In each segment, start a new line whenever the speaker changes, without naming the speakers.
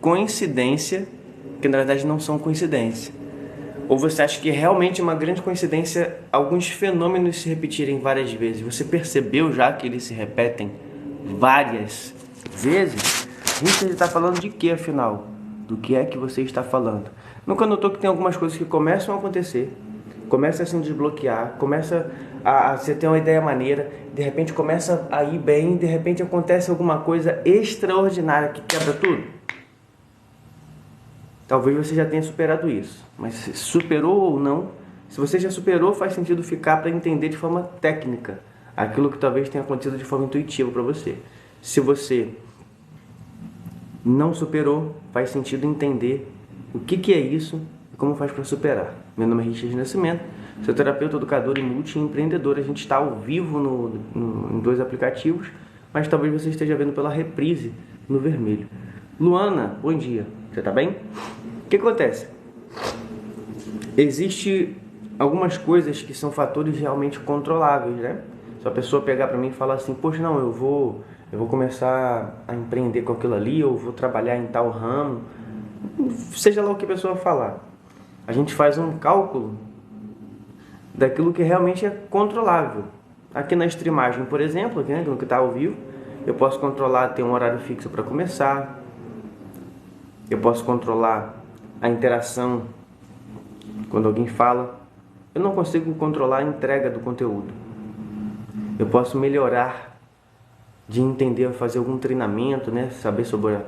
coincidência, que na verdade não são coincidência? Ou você acha que é realmente uma grande coincidência alguns fenômenos se repetirem várias vezes? Você percebeu já que eles se repetem várias vezes? Você está falando de que, afinal? Do que é que você está falando? Nunca notou que tem algumas coisas que começam a acontecer, começa a se desbloquear, começa a você ter uma ideia maneira, de repente começa a ir bem, de repente acontece alguma coisa extraordinária que quebra tudo? Talvez você já tenha superado isso, mas se superou ou não, se você já superou, faz sentido ficar para entender de forma técnica aquilo que talvez tenha acontecido de forma intuitiva para você. Se você não superou, faz sentido entender o que é isso e como faz para superar. Meu nome é Richard Nascimento, sou terapeuta, educador e multi-empreendedor. A gente está ao vivo em 2 aplicativos, mas talvez você esteja vendo pela reprise no vermelho. Luana, bom dia. Você está bem? O que acontece? Existe algumas coisas que são fatores realmente controláveis, né? Se a pessoa pegar para mim e falar assim, poxa, não, eu vou começar a empreender com aquilo ali, eu vou trabalhar em tal ramo, seja lá o que a pessoa falar. A gente faz um cálculo daquilo que realmente é controlável. Aqui na streamagem, por exemplo, aqui, né, no que está ao vivo, eu posso controlar ter um horário fixo para começar, eu posso controlar a interação quando alguém fala. Eu não consigo controlar a entrega do conteúdo. Eu posso melhorar de entender, fazer algum treinamento, né? Saber sobre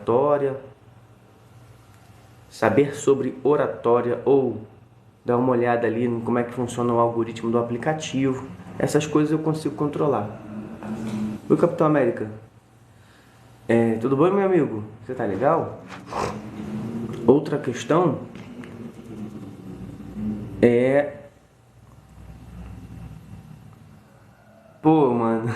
oratória ou dar uma olhada ali em como é que funciona o algoritmo do aplicativo. Essas coisas eu consigo controlar. Oi, Capitão América. Tudo bom, meu amigo? Você tá legal? Outra questão é... Pô, mano...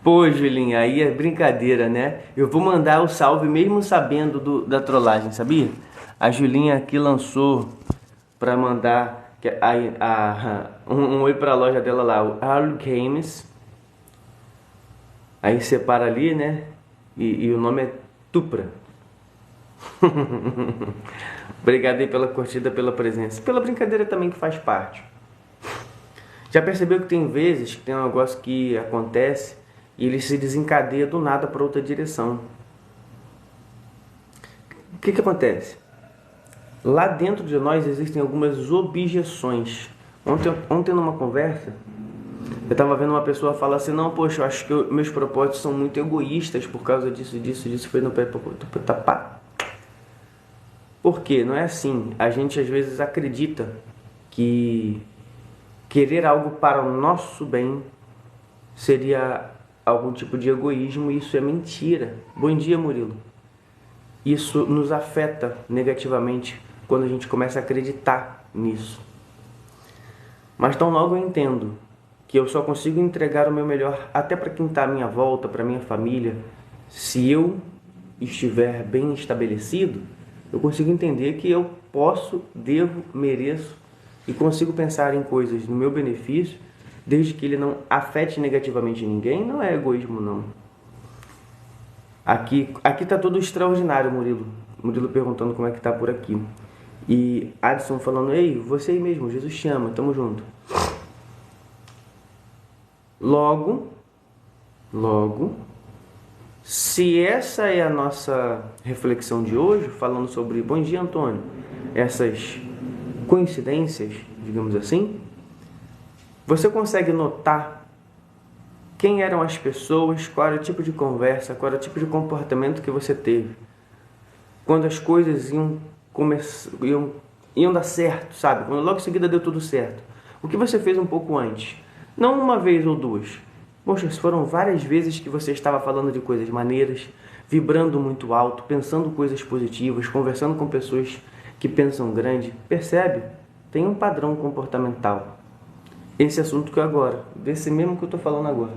Pô, Julinha, aí é brincadeira, né? Eu vou mandar o salve mesmo sabendo da trollagem, sabia? A Julinha aqui lançou pra mandar um oi pra loja dela lá, o Arlo Games. Aí separa ali, né? E o nome é Tupra. Obrigado aí pela curtida, pela presença. Pela brincadeira também que faz parte. Já percebeu que tem vezes que tem um negócio que acontece e ele se desencadeia do nada para outra direção? O que acontece? Lá dentro de nós existem algumas objeções. Ontem numa conversa, eu estava vendo uma pessoa falar assim, não, poxa, eu acho que meus propósitos são muito egoístas por causa disso. Foi no pé para tapar. Por quê? Não é assim. A gente às vezes acredita que querer algo para o nosso bem seria algum tipo de egoísmo, e isso é mentira. Bom dia, Murilo. Isso nos afeta negativamente quando a gente começa a acreditar nisso. Mas tão logo eu entendo que eu só consigo entregar o meu melhor até para quem está à minha volta, para minha família, se eu estiver bem estabelecido, eu consigo entender que eu posso, devo, mereço e consigo pensar em coisas no meu benefício, desde que ele não afete negativamente ninguém. Não é egoísmo, não. Aqui tá tudo extraordinário, Murilo. Murilo perguntando como é que tá por aqui. E Adson falando, ei, você aí mesmo, Jesus te ama, tamo junto. Logo, se essa é a nossa reflexão de hoje, falando sobre, bom dia, Antônio, essas coincidências, digamos assim, você consegue notar quem eram as pessoas, qual era o tipo de conversa, qual era o tipo de comportamento que você teve quando as coisas iam dar certo, sabe? Quando logo em seguida deu tudo certo. O que você fez um pouco antes? Não uma vez ou duas. Poxa, foram várias vezes que você estava falando de coisas maneiras, vibrando muito alto, pensando coisas positivas, conversando com pessoas que pensam grande. Percebe? Tem um padrão comportamental. Esse assunto que agora, desse mesmo que eu estou falando agora.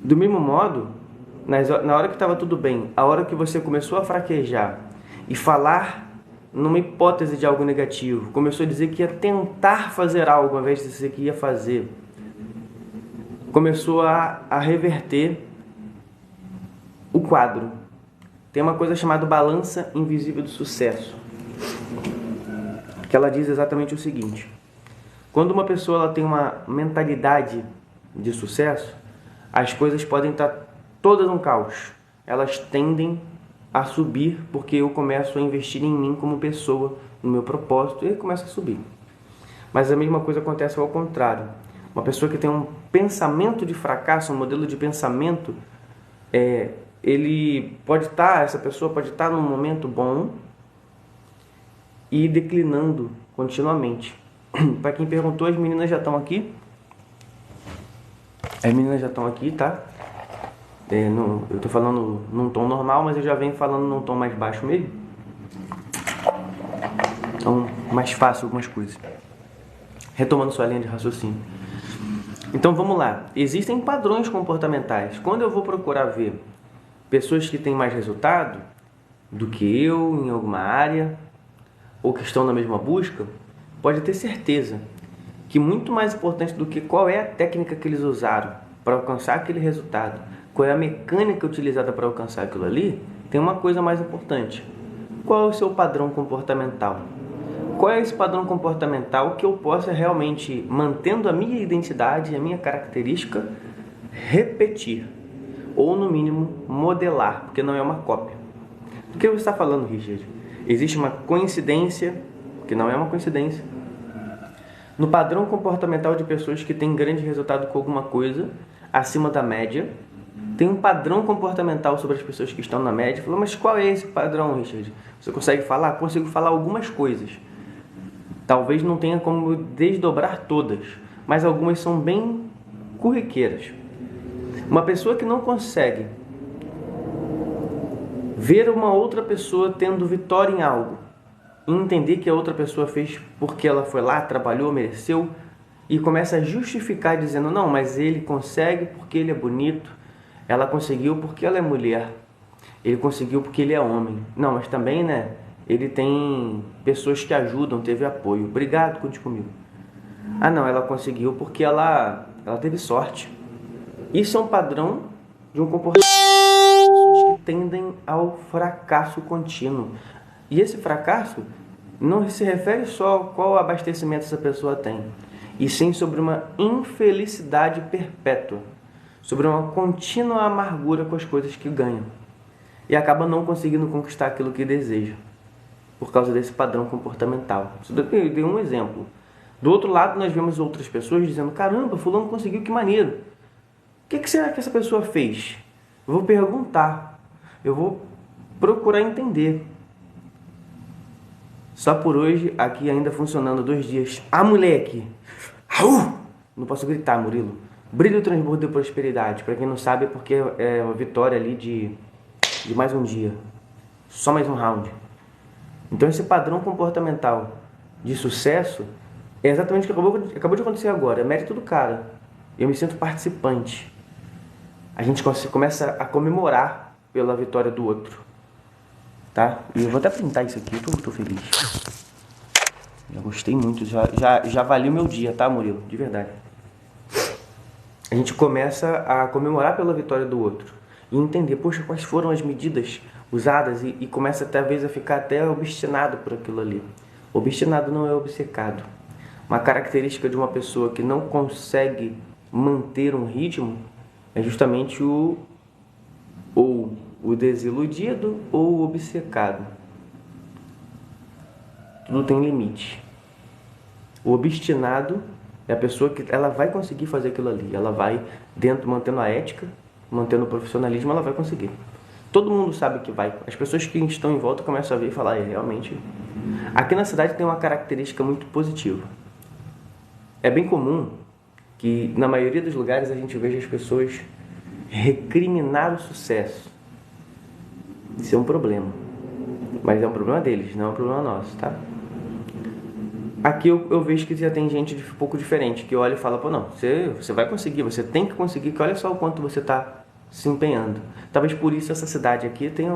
Do mesmo modo, na hora que estava tudo bem, a hora que você começou a fraquejar e falar numa hipótese de algo negativo, começou a dizer que ia tentar fazer algo ao invés de dizer que ia fazer, começou a reverter o quadro. tem uma coisa chamada balança invisível do sucesso, que ela diz exatamente o seguinte: quando uma pessoa ela tem uma mentalidade de sucesso, as coisas podem estar todas um caos. Elas tendem a subir porque eu começo a investir em mim como pessoa, no meu propósito, e começa a subir. Mas a mesma coisa acontece ao contrário. Uma pessoa que tem um pensamento de fracasso, um modelo de pensamento, essa pessoa pode estar num momento bom e declinando continuamente. Para quem perguntou, as meninas já estão aqui. As meninas já estão aqui, tá? Eu estou falando num tom normal, mas eu já venho falando num tom mais baixo mesmo. Então, mais fácil algumas coisas. Retomando sua linha de raciocínio. Então, vamos lá. Existem padrões comportamentais. Quando eu vou procurar ver pessoas que têm mais resultado do que eu em alguma área, ou que estão na mesma busca, pode ter certeza que muito mais importante do que qual é a técnica que eles usaram para alcançar aquele resultado, qual é a mecânica utilizada para alcançar aquilo ali, tem uma coisa mais importante. Qual é o seu padrão comportamental? Qual é esse padrão comportamental que eu possa realmente, mantendo a minha identidade, a minha característica, repetir? Ou, no mínimo, modelar, porque não é uma cópia. Do que você está falando, Richard? Existe uma coincidência, que não é uma coincidência, no padrão comportamental de pessoas que têm grande resultado com alguma coisa, acima da média. Tem um padrão comportamental sobre as pessoas que estão na média. Falou, mas qual é esse padrão, Richard? Você consegue falar? Consigo falar algumas coisas. Talvez não tenha como desdobrar todas, mas algumas são bem corriqueiras. Uma pessoa que não consegue ver uma outra pessoa tendo vitória em algo, e entender que a outra pessoa fez porque ela foi lá, trabalhou, mereceu, e começa a justificar dizendo, não, mas ele consegue porque ele é bonito, ela conseguiu porque ela é mulher, ele conseguiu porque ele é homem. Não, mas também, né, ele tem pessoas que ajudam, teve apoio. Obrigado, conte comigo. Ah, não, ela conseguiu porque ela teve sorte. Isso é um padrão de um comportamento de pessoas que tendem ao fracasso contínuo. E esse fracasso não se refere só a qual abastecimento essa pessoa tem, e sim sobre uma infelicidade perpétua, sobre uma contínua amargura com as coisas que ganha, e acaba não conseguindo conquistar aquilo que deseja, por causa desse padrão comportamental. Eu dei um exemplo. Do outro lado, nós vemos outras pessoas dizendo, caramba, fulano conseguiu, que maneiro. O que será que essa pessoa fez? Eu vou perguntar, eu vou procurar entender. Só por hoje, aqui ainda funcionando 2 dias. Ah, moleque! Não posso gritar, Murilo. Brilho, transbordo e prosperidade. Para quem não sabe, é porque é uma vitória ali de mais um dia. Só mais um round. Então esse padrão comportamental de sucesso é exatamente o que acabou de acontecer agora. É mérito do cara. Eu me sinto participante. A gente começa a comemorar pela vitória do outro. Tá? E eu vou até printar isso aqui, eu tô feliz. Já gostei muito, já valeu meu dia, tá, Murilo? De verdade. A gente começa a comemorar pela vitória do outro e entender, poxa, quais foram as medidas usadas, e começa talvez a ficar até obstinado por aquilo ali. Obstinado não é obcecado. Uma característica de uma pessoa que não consegue manter um ritmo é justamente o desiludido ou o obcecado. Tudo tem limite. O obstinado é a pessoa que ela vai conseguir fazer aquilo ali. Ela vai, mantendo a ética, mantendo o profissionalismo, ela vai conseguir. Todo mundo sabe que vai. As pessoas que estão em volta começam a ver e falar, realmente. Aqui na cidade tem uma característica muito positiva. É bem comum que, na maioria dos lugares, a gente veja as pessoas recriminar o sucesso. Isso é um problema. Mas é um problema deles, não é um problema nosso, tá? Aqui eu vejo que já tem gente um pouco diferente, que olha e fala, pô, não, você vai conseguir, você tem que conseguir, que olha só o quanto você está se empenhando. Talvez por isso essa cidade aqui tenha,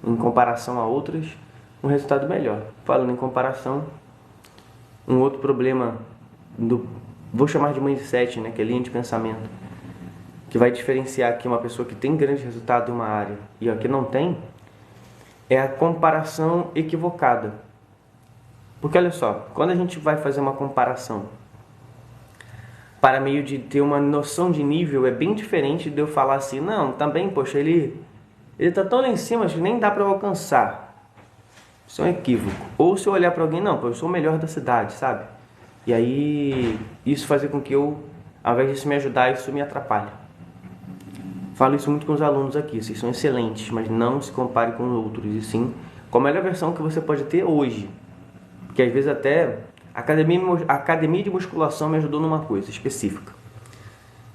em comparação a outras, um resultado melhor. Falando em comparação, um outro problema, vou chamar de mindset, né, que é linha de pensamento, que vai diferenciar aqui uma pessoa que tem grande resultado em uma área e a que não tem, é a comparação equivocada. Porque olha só, quando a gente vai fazer uma comparação para meio de ter uma noção de nível, é bem diferente de eu falar assim, não, também, poxa, ele tá tão lá em cima que nem dá para eu alcançar. Isso é um equívoco. Ou se eu olhar para alguém, não, pô, eu sou o melhor da cidade, sabe? E aí, isso fazer com que eu, ao invés disso me ajudar, isso me atrapalhe. Falo isso muito com os alunos aqui, vocês são excelentes, mas não se compare com outros, e sim com a melhor versão que você pode ter hoje. Porque às vezes até a academia de musculação me ajudou numa coisa específica.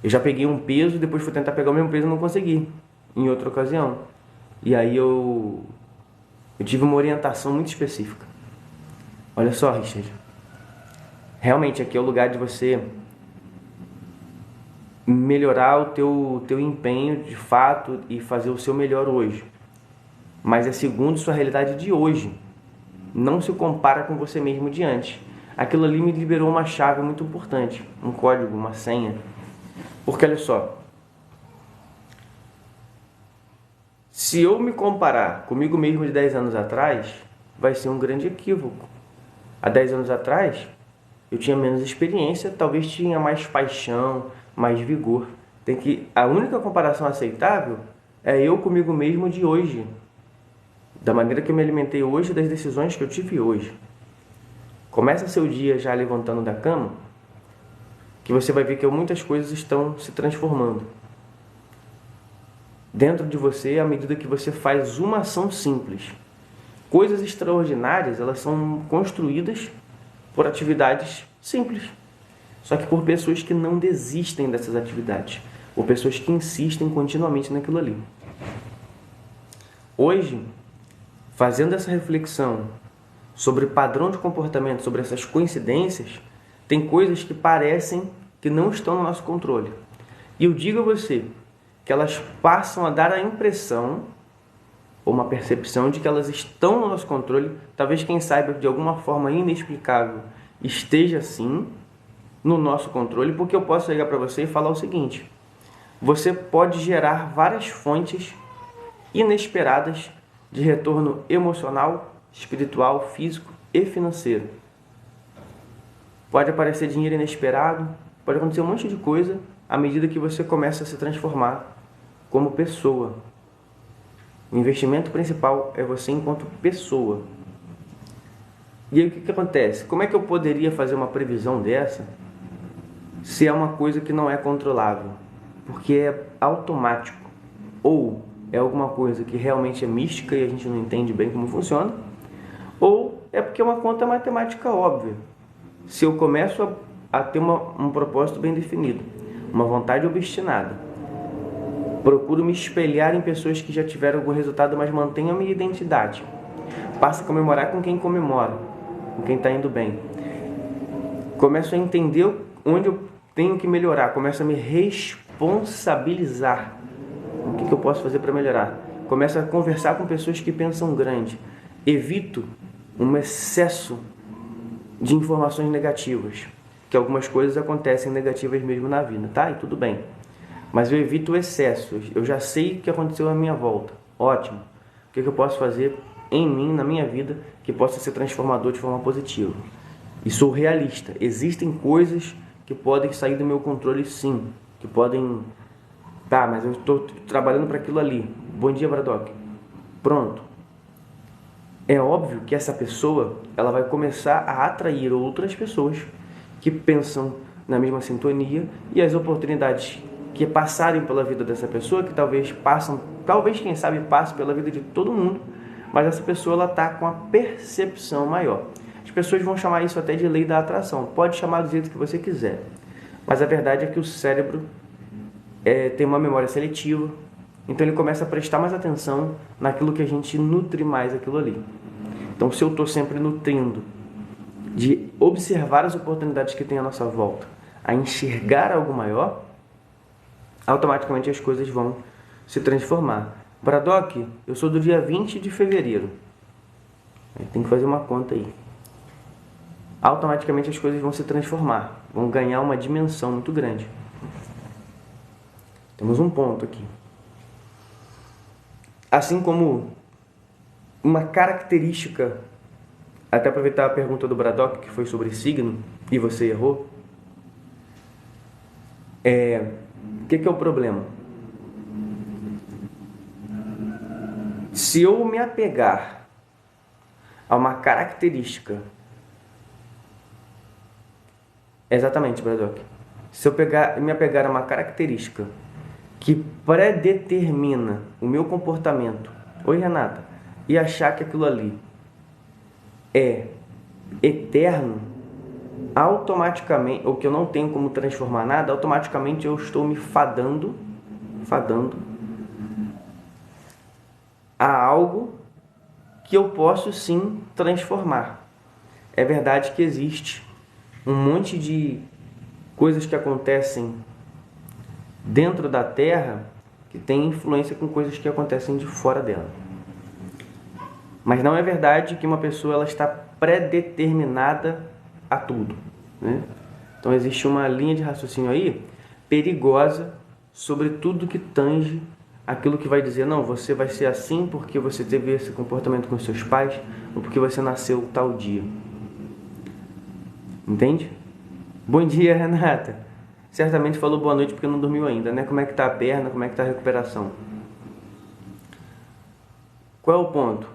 Eu já peguei um peso, depois fui tentar pegar o mesmo peso e não consegui, em outra ocasião. E aí eu tive uma orientação muito específica. Olha só, Richard, realmente aqui é o lugar de você melhorar o teu empenho de fato e fazer o seu melhor hoje. Mas é segundo sua realidade de hoje. Não se compara com você mesmo de antes. Aquilo ali me liberou uma chave muito importante, um código, uma senha. Porque olha só, se eu me comparar comigo mesmo de 10 anos atrás, vai ser um grande equívoco. Há 10 anos atrás, eu tinha menos experiência, talvez tinha mais paixão, mais vigor. A única comparação aceitável é eu comigo mesmo de hoje, da maneira que eu me alimentei hoje, das decisões que eu tive hoje. Começa seu dia já levantando da cama, que você vai ver que muitas coisas estão se transformando dentro de você à medida que você faz uma ação simples. Coisas extraordinárias, elas são construídas por atividades simples, só que por pessoas que não desistem dessas atividades, ou pessoas que insistem continuamente naquilo ali. Hoje, fazendo essa reflexão sobre padrão de comportamento, sobre essas coincidências, tem coisas que parecem que não estão no nosso controle. E eu digo a você que elas passam a dar a impressão ou uma percepção de que elas estão no nosso controle. Talvez quem saiba de alguma forma inexplicável esteja assim no nosso controle, porque eu posso chegar para você e falar o seguinte: você pode gerar várias fontes inesperadas de retorno emocional, espiritual, físico e financeiro. Pode aparecer dinheiro inesperado, pode acontecer um monte de coisa à medida que você começa a se transformar como pessoa. O investimento principal é você enquanto pessoa. E aí o que acontece? Como é que eu poderia fazer uma previsão dessa se é uma coisa que não é controlável? Porque é automático. Ou é alguma coisa que realmente é mística e a gente não entende bem como funciona, ou é porque é uma conta matemática óbvia. Se eu começo a ter um propósito bem definido, uma vontade obstinada, procuro me espelhar em pessoas que já tiveram algum resultado, mas mantenho a minha identidade, passo a comemorar com quem comemora, com quem está indo bem, começo a entender onde eu tenho que melhorar, começo a me responsabilizar. O que eu posso fazer para melhorar? Começo a conversar com pessoas que pensam grande. Evito um excesso de informações negativas, que algumas coisas acontecem negativas mesmo na vida, tá? E tudo bem. Mas eu evito o excesso. Eu já sei o que aconteceu à minha volta. Ótimo. O que eu posso fazer em mim, na minha vida, que possa ser transformador de forma positiva? E sou realista. Existem coisas que podem sair do meu controle, sim. Que podem... Tá, mas eu estou trabalhando para aquilo ali. Bom dia, Bradock. Pronto. É óbvio que essa pessoa ela vai começar a atrair outras pessoas que pensam na mesma sintonia, e as oportunidades que passarem pela vida dessa pessoa, que talvez quem sabe passe pela vida de todo mundo, mas essa pessoa ela está com a percepção maior. As pessoas vão chamar isso até de lei da atração. Pode chamar do jeito que você quiser, mas a verdade é que o cérebro tem uma memória seletiva, então ele começa a prestar mais atenção naquilo que a gente nutre mais aquilo ali. Então, se eu estou sempre nutrindo de observar as oportunidades que tem à nossa volta, a enxergar algo maior, automaticamente as coisas vão se transformar. Bradock, eu sou do dia 20 de fevereiro. Tem que fazer uma conta aí. Automaticamente as coisas vão se transformar, vão ganhar uma dimensão muito grande. Temos um ponto aqui. Assim como uma característica, até aproveitar a pergunta do Braddock, que foi sobre signo, e você errou. O que é o problema? Se eu me apegar a uma característica, exatamente, Braddock, se eu me apegar a uma característica que predetermina o meu comportamento, oi Renata, e achar que aquilo ali é eterno, automaticamente, ou que eu não tenho como transformar nada, automaticamente eu estou me fadando a algo que eu posso sim transformar. É verdade que existe um monte de coisas que acontecem dentro da Terra que tem influência com coisas que acontecem de fora dela. Mas não é verdade que uma pessoa ela está predeterminada a tudo, né? Então existe uma linha de raciocínio aí perigosa sobre tudo que tange aquilo que vai dizer, não, você vai ser assim porque você teve esse comportamento com seus pais ou porque você nasceu tal dia. Entende? Bom dia, Renata. Certamente falou boa noite porque não dormiu ainda, né? Como é que tá a perna, como é que tá a recuperação? Qual é o ponto?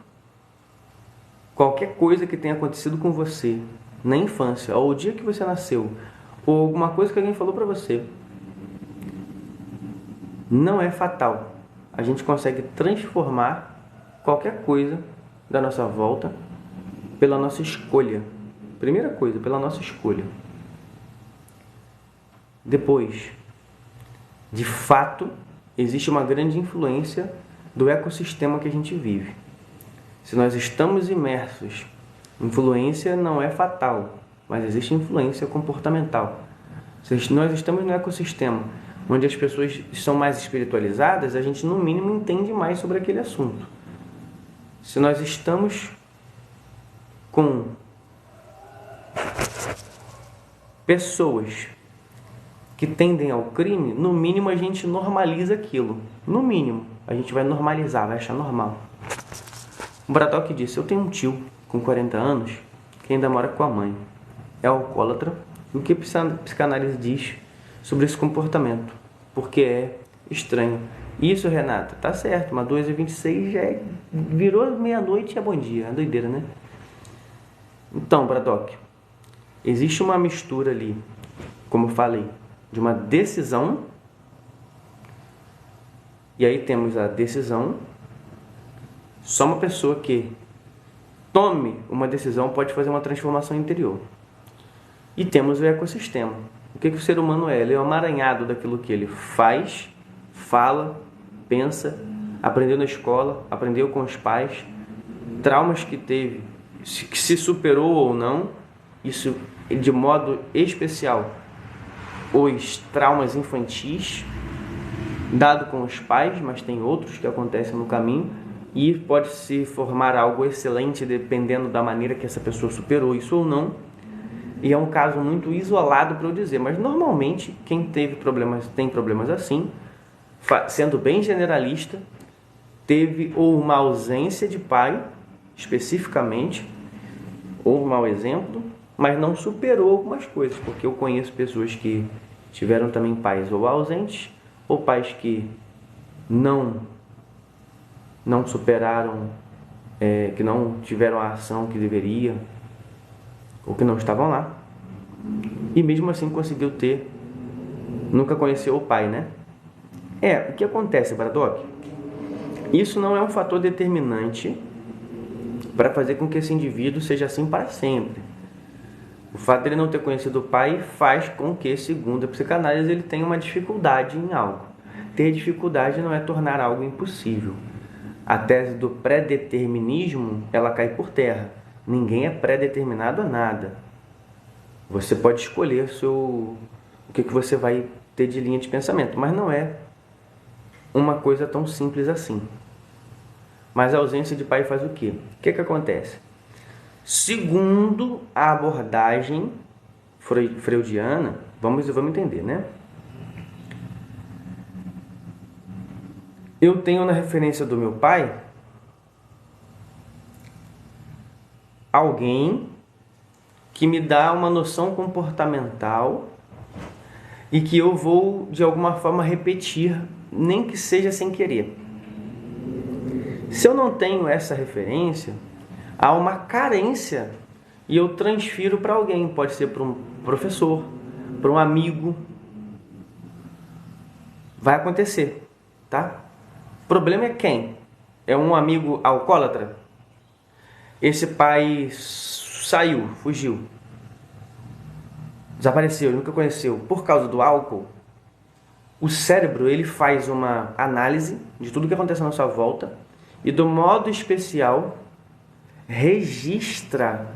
Qualquer coisa que tenha acontecido com você na infância, ou o dia que você nasceu, ou alguma coisa que alguém falou para você, não é fatal. A gente consegue transformar qualquer coisa da nossa volta pela nossa escolha. Primeira coisa, pela nossa escolha. Depois, de fato, existe uma grande influência do ecossistema que a gente vive. Se nós estamos imersos, influência não é fatal, mas existe influência comportamental. Se nós estamos no ecossistema onde as pessoas são mais espiritualizadas, a gente no mínimo entende mais sobre aquele assunto. Se nós estamos com pessoas que tendem ao crime, no mínimo a gente normaliza aquilo. No mínimo, a gente vai normalizar, vai achar normal. O Braddock disse, eu tenho um tio com 40 anos que ainda mora com a mãe. É alcoólatra. E o que a psicanálise diz sobre esse comportamento? Porque é estranho. Isso, Renata, tá certo, mas 2h26 já virou meia-noite e é bom dia. É doideira, né? Então, Braddock, existe uma mistura ali, como eu falei, de uma decisão, e aí temos a decisão. Só uma pessoa que tome uma decisão pode fazer uma transformação interior. E temos o ecossistema. O que o ser humano é? Ele é um amaranhado daquilo que ele faz, fala, pensa, aprendeu na escola, aprendeu com os pais, traumas que teve, que se superou ou não, isso de modo especial, os traumas infantis, dado com os pais, mas tem outros que acontecem no caminho, e pode se formar algo excelente dependendo da maneira que essa pessoa superou isso ou não. E é um caso muito isolado para eu dizer, mas normalmente quem teve problemas, tem problemas assim, sendo bem generalista, teve ou uma ausência de pai, especificamente, ou um mau exemplo, mas não superou algumas coisas, porque eu conheço pessoas que tiveram também pais ou ausentes, ou pais que não superaram, que não tiveram a ação que deveria, ou que não estavam lá, e mesmo assim conseguiu ter, nunca conheceu o pai, né? O que acontece, Braddock? Isso não é um fator determinante para fazer com que esse indivíduo seja assim para sempre. O fato de ele não ter conhecido o pai faz com que, segundo a psicanálise, ele tenha uma dificuldade em algo. Ter dificuldade não é tornar algo impossível. A tese do predeterminismo, ela cai por terra. Ninguém é predeterminado a nada. Você pode escolher o que você vai ter de linha de pensamento, mas não é uma coisa tão simples assim. Mas a ausência de pai faz o quê? O que acontece? Segundo a abordagem freudiana, vamos entender, né? Eu tenho na referência do meu pai alguém que me dá uma noção comportamental e que eu vou, de alguma forma, repetir, nem que seja sem querer. Se eu não tenho essa referência, há uma carência e eu transfiro para alguém. Pode ser para um professor, para um amigo. Vai acontecer, tá? O problema é quem? É um amigo alcoólatra? Esse pai saiu, fugiu, desapareceu, nunca conheceu, por causa do álcool. O cérebro, ele faz uma análise de tudo que acontece na sua volta e, do modo especial, registra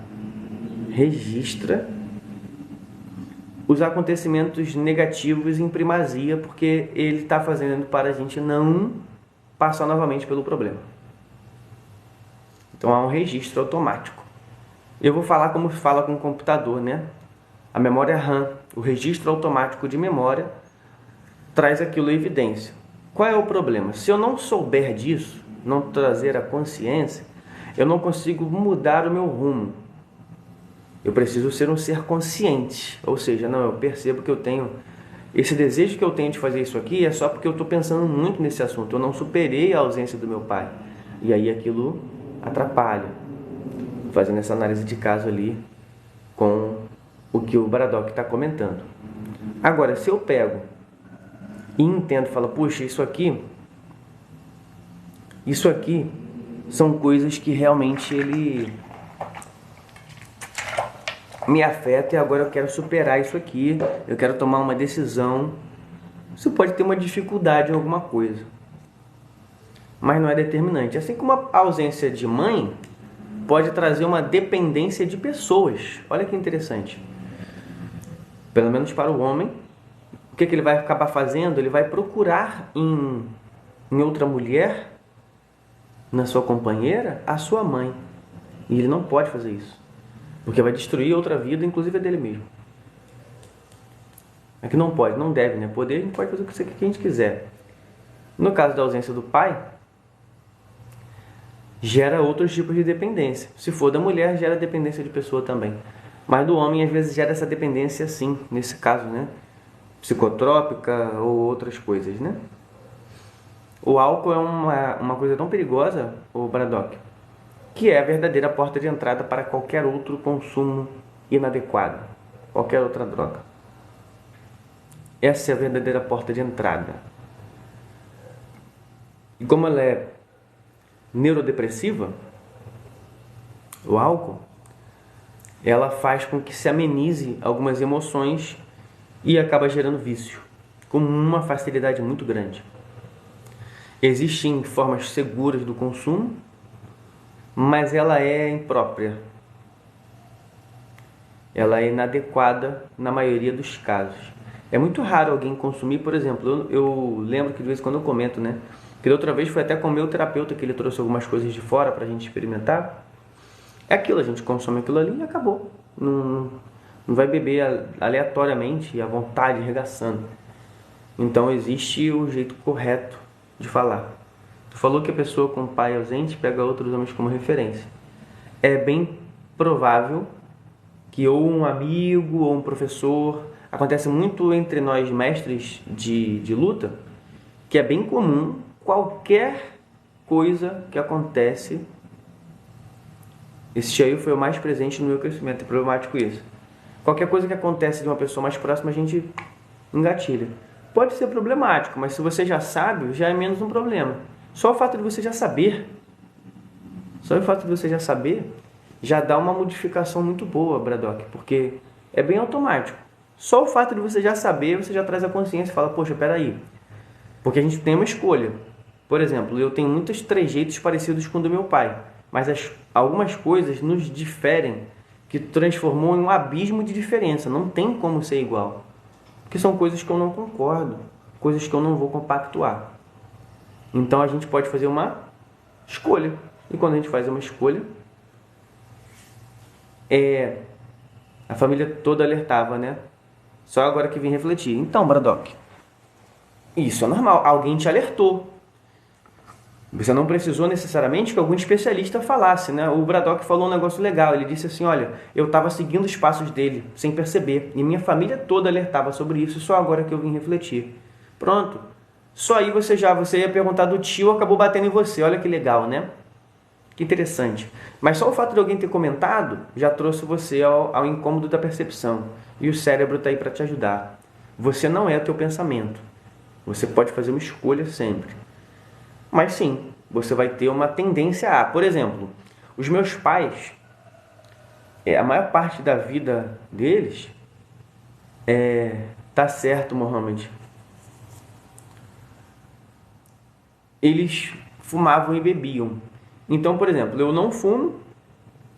os acontecimentos negativos em primazia, porque ele está fazendo para a gente não passar novamente pelo problema. Então há um registro automático. Eu vou falar como fala com o computador, né? A memória RAM, o registro automático de memória, traz aquilo em evidência. Qual é o problema? Se eu não souber disso, não trazer a consciência, eu não consigo mudar o meu rumo. Eu preciso ser um ser consciente, ou seja, não, eu percebo que eu tenho esse desejo que eu tenho de fazer isso aqui é só porque eu estou pensando muito nesse assunto, eu não superei a ausência do meu pai, e aí aquilo atrapalha, fazendo essa análise de caso ali com o que o Braddock está comentando. Agora, se eu pego e entendo, falo, puxa, isso aqui são coisas que realmente ele me afeta e agora eu quero superar isso aqui, eu quero tomar uma decisão. Isso pode ter uma dificuldade em alguma coisa, mas não é determinante. Assim como a ausência de mãe pode trazer uma dependência de pessoas. Olha que interessante. Pelo menos para o homem, o que ele vai acabar fazendo? Ele vai procurar em outra mulher, na sua companheira, a sua mãe. E ele não pode fazer isso, porque vai destruir outra vida, inclusive a dele mesmo. É que não pode, não deve, né? Poder, a gente pode fazer o que a gente quiser. No caso da ausência do pai, gera outros tipos de dependência. Se for da mulher, gera dependência de pessoa também. Mas do homem, às vezes, gera essa dependência sim, nesse caso, né? Psicotrópica ou outras coisas, né? O álcool é uma coisa tão perigosa, o Braddock, que é a verdadeira porta de entrada para qualquer outro consumo inadequado, qualquer outra droga. Essa é a verdadeira porta de entrada. E como ela é neurodepressiva, o álcool, ela faz com que se amenize algumas emoções e acaba gerando vício, com uma facilidade muito grande. Existem formas seguras do consumo, mas ela é imprópria. Ela é inadequada na maioria dos casos. É muito raro alguém consumir, por exemplo, eu lembro que de vez em quando eu comento, né? Que da outra vez foi até com o meu terapeuta que ele trouxe algumas coisas de fora pra gente experimentar. É aquilo, a gente consome aquilo ali e acabou. Não vai beber aleatoriamente, à vontade, regaçando. Então existe o jeito correto de falar. Tu falou que a pessoa com pai ausente pega outros homens como referência. É bem provável que ou um amigo ou um professor, acontece muito entre nós mestres de luta, que é bem comum qualquer coisa que acontece. Esse aí foi o mais presente no meu crescimento, é problemático isso. Qualquer coisa que acontece de uma pessoa mais próxima, a gente engatilha. Pode ser problemático, mas se você já sabe, já é menos um problema. Só o fato de você já saber, já dá uma modificação muito boa, Braddock, porque é bem automático. Só o fato de você já saber, você já traz a consciência e fala, poxa, peraí. Porque a gente tem uma escolha. Por exemplo, eu tenho muitos trejeitos parecidos com o do meu pai, mas algumas coisas nos diferem, que transformou em um abismo de diferença. Não tem como ser igual. Porque são coisas que eu não concordo, coisas que eu não vou compactuar. Então a gente pode fazer uma escolha. E quando a gente faz uma escolha, a família toda alertava, né? Só agora que vim refletir. Então, Braddock, isso é normal. Alguém te alertou. Você não precisou necessariamente que algum especialista falasse, né? O Braddock falou um negócio legal. Ele disse assim, olha, eu estava seguindo os passos dele, sem perceber. E minha família toda alertava sobre isso, só agora que eu vim refletir. Pronto. Só aí você ia perguntar do tio, acabou batendo em você. Olha que legal, né? Que interessante. Mas só o fato de alguém ter comentado já trouxe você ao incômodo da percepção. E o cérebro está aí para te ajudar. Você não é o teu pensamento. Você pode fazer uma escolha sempre. Mas sim, você vai ter uma tendência a... Por exemplo, os meus pais, a maior parte da vida deles, tá certo, Mohamed, eles fumavam e bebiam. Então, por exemplo, eu não fumo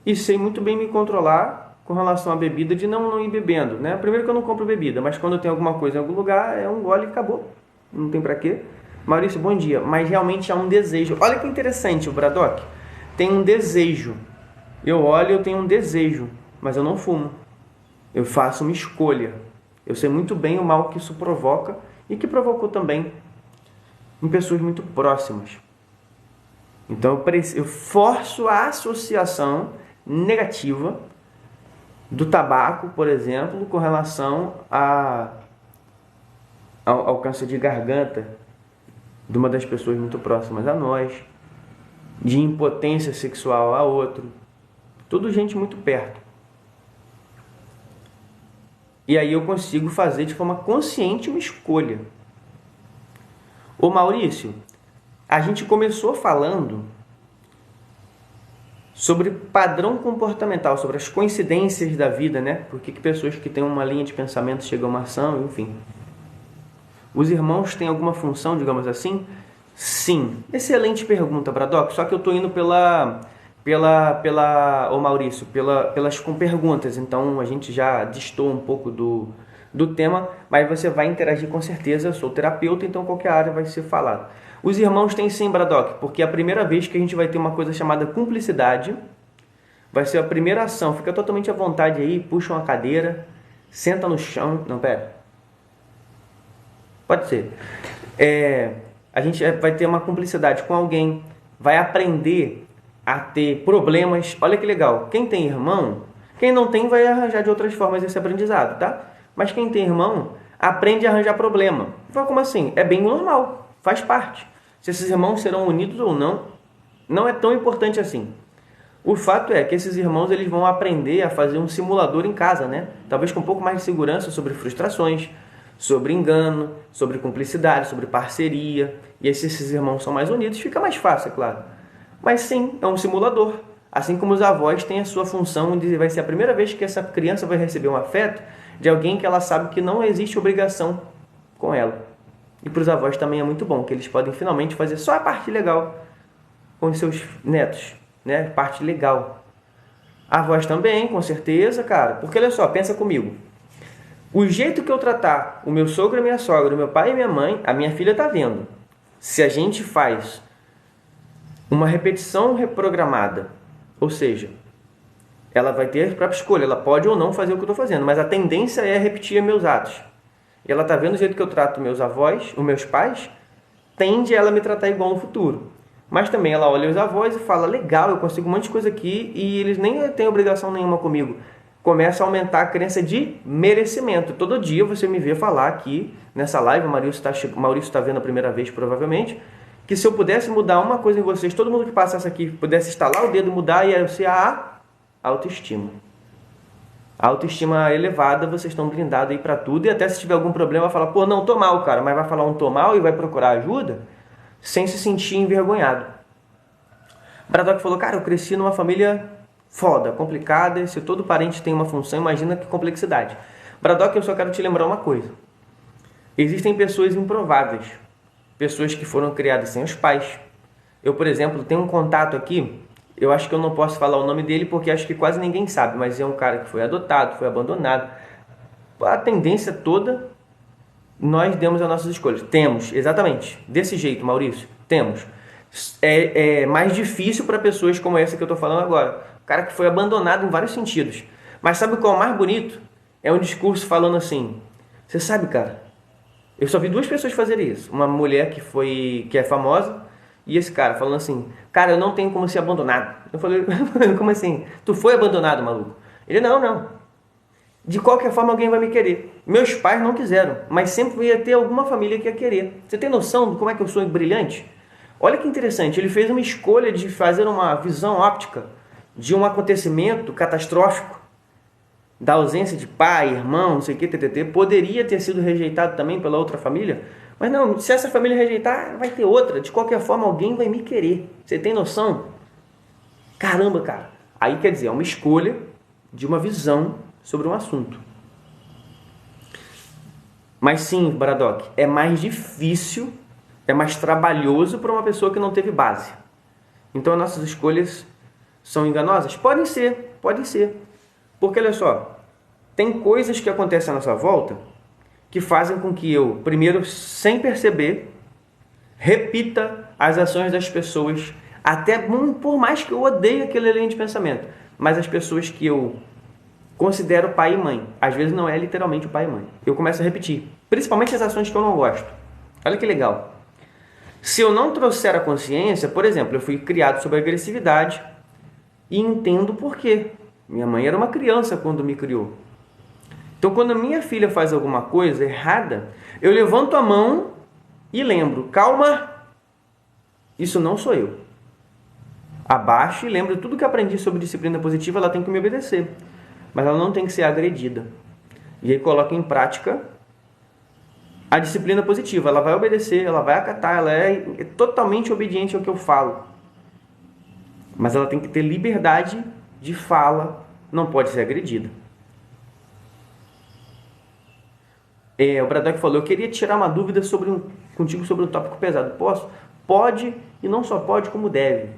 e sei muito bem me controlar com relação à bebida de não ir bebendo, né? Primeiro que eu não compro bebida, mas quando eu tenho alguma coisa em algum lugar, é um gole e acabou. Não tem pra quê. Maurício, bom dia. Mas realmente há um desejo. Olha que interessante o Braddock. Tem um desejo. Eu olho e eu tenho um desejo, mas eu não fumo. Eu faço uma escolha. Eu sei muito bem o mal que isso provoca e que provocou também em pessoas muito próximas. Então eu forço a associação negativa do tabaco, por exemplo, com relação ao câncer de garganta de uma das pessoas muito próximas a nós, de impotência sexual a outro, tudo gente muito perto. E aí eu consigo fazer de forma consciente uma escolha. Ô Maurício, a gente começou falando sobre padrão comportamental, sobre as coincidências da vida, né? Por que pessoas que têm uma linha de pensamento chegam a uma ação, enfim. Os irmãos têm alguma função, digamos assim? Sim. Excelente pergunta, Braddock. Só que eu estou indo ô Maurício, pelas com perguntas. Então a gente já distou um pouco do tema, mas você vai interagir com certeza. Eu sou terapeuta, então qualquer área vai ser falada. Os irmãos têm sim, Braddock, porque é a primeira vez que a gente vai ter uma coisa chamada cumplicidade. Vai ser a primeira ação. Fica totalmente à vontade aí, puxa uma cadeira, senta no chão. Não, pera. Pode ser. A gente vai ter uma cumplicidade com alguém, vai aprender a ter problemas. Olha que legal. Quem tem irmão, quem não tem vai arranjar de outras formas esse aprendizado, tá? Mas quem tem irmão, aprende a arranjar problema. Então, como assim? É bem normal, faz parte. Se esses irmãos serão unidos ou não, não é tão importante assim. O fato é que esses irmãos eles vão aprender a fazer um simulador em casa, né? Talvez com um pouco mais de segurança sobre frustrações, sobre engano, sobre cumplicidade, sobre parceria. E aí, se esses irmãos são mais unidos, fica mais fácil, é claro. Mas sim, é um simulador. Assim como os avós têm a sua função de vai ser a primeira vez que essa criança vai receber um afeto de alguém que ela sabe que não existe obrigação com ela. E para os avós também é muito bom, que eles podem finalmente fazer só a parte legal com os seus netos, né? Parte legal. Avós também, com certeza, cara. Porque olha só, pensa comigo. O jeito que eu tratar o meu sogro e a minha sogra, o meu pai e minha mãe, a minha filha está vendo. Se a gente faz uma repetição reprogramada, ou seja, ela vai ter a própria escolha, ela pode ou não fazer o que eu estou fazendo, mas a tendência é repetir meus atos. E ela está vendo o jeito que eu trato meus avós, os meus pais, tende a ela me tratar igual no futuro. Mas também ela olha os avós e fala, legal, eu consigo um monte de coisa aqui e eles nem têm obrigação nenhuma comigo. Começa a aumentar a crença de merecimento. Todo dia você me vê falar aqui nessa live, o Maurício está vendo a primeira vez provavelmente, que se eu pudesse mudar uma coisa em vocês, todo mundo que passasse aqui pudesse estalar o dedo, mudar, ia ser a autoestima. A autoestima elevada, vocês estão blindados aí para tudo, e até se tiver algum problema, vai falar, pô, não, tô mal, cara, mas vai falar um tô mal e vai procurar ajuda sem se sentir envergonhado. Braddock falou, cara, eu cresci numa família foda, complicada, e se todo parente tem uma função, imagina que complexidade. Braddock, eu só quero te lembrar uma coisa. Existem pessoas improváveis, pessoas que foram criadas sem os pais. Eu, por exemplo, tenho um contato aqui, eu acho que eu não posso falar o nome dele porque acho que quase ninguém sabe, mas é um cara que foi adotado, foi abandonado. A tendência toda, nós demos as nossas escolhas. Temos, exatamente, desse jeito, Maurício, temos. É mais difícil para pessoas como essa que eu estou falando agora. O cara que foi abandonado em vários sentidos. Mas sabe qual é o mais bonito? É um discurso falando assim, você sabe, cara, eu só vi duas pessoas fazerem isso. Uma mulher que é famosa E esse cara falando assim, cara, eu não tenho como ser abandonado. Eu falei, como assim? Tu foi abandonado, maluco? Ele, não. De qualquer forma alguém vai me querer. Meus pais não quiseram, mas sempre ia ter alguma família que ia querer. Você tem noção de como é que eu sou brilhante? Olha que interessante, ele fez uma escolha de fazer uma visão óptica de um acontecimento catastrófico, da ausência de pai, irmão, não sei o que, ttt, poderia ter sido rejeitado também pela outra família, mas não, se essa família rejeitar, vai ter outra, de qualquer forma alguém vai me querer. Você tem noção? Caramba, cara. Aí quer dizer, é uma escolha de uma visão sobre um assunto. Mas sim, Baradoc, é mais difícil, é mais trabalhoso para uma pessoa que não teve base. Então as nossas escolhas são enganosas? Podem ser. Porque olha só, tem coisas que acontecem à nossa volta que fazem com que eu, primeiro, sem perceber, repita as ações das pessoas, até por mais que eu odeie aquele linha de pensamento, mas as pessoas que eu considero pai e mãe, às vezes não é literalmente o pai e mãe, eu começo a repetir, principalmente as ações que eu não gosto. Olha que legal. Se eu não trouxer a consciência, por exemplo, eu fui criado sob agressividade e entendo por quê. Minha mãe era uma criança quando me criou. Então, quando minha filha faz alguma coisa errada, eu levanto a mão e lembro, calma, isso não sou eu. Abaixo e lembro tudo que aprendi sobre disciplina positiva, ela tem que me obedecer. Mas ela não tem que ser agredida. E aí coloco em prática a disciplina positiva. Ela vai obedecer, ela vai acatar, ela é totalmente obediente ao que eu falo. Mas ela tem que ter liberdade de fala, não pode ser agredida. O Baradoc falou, eu queria tirar uma dúvida contigo sobre um tópico pesado. Posso? Pode, e não só pode, como deve.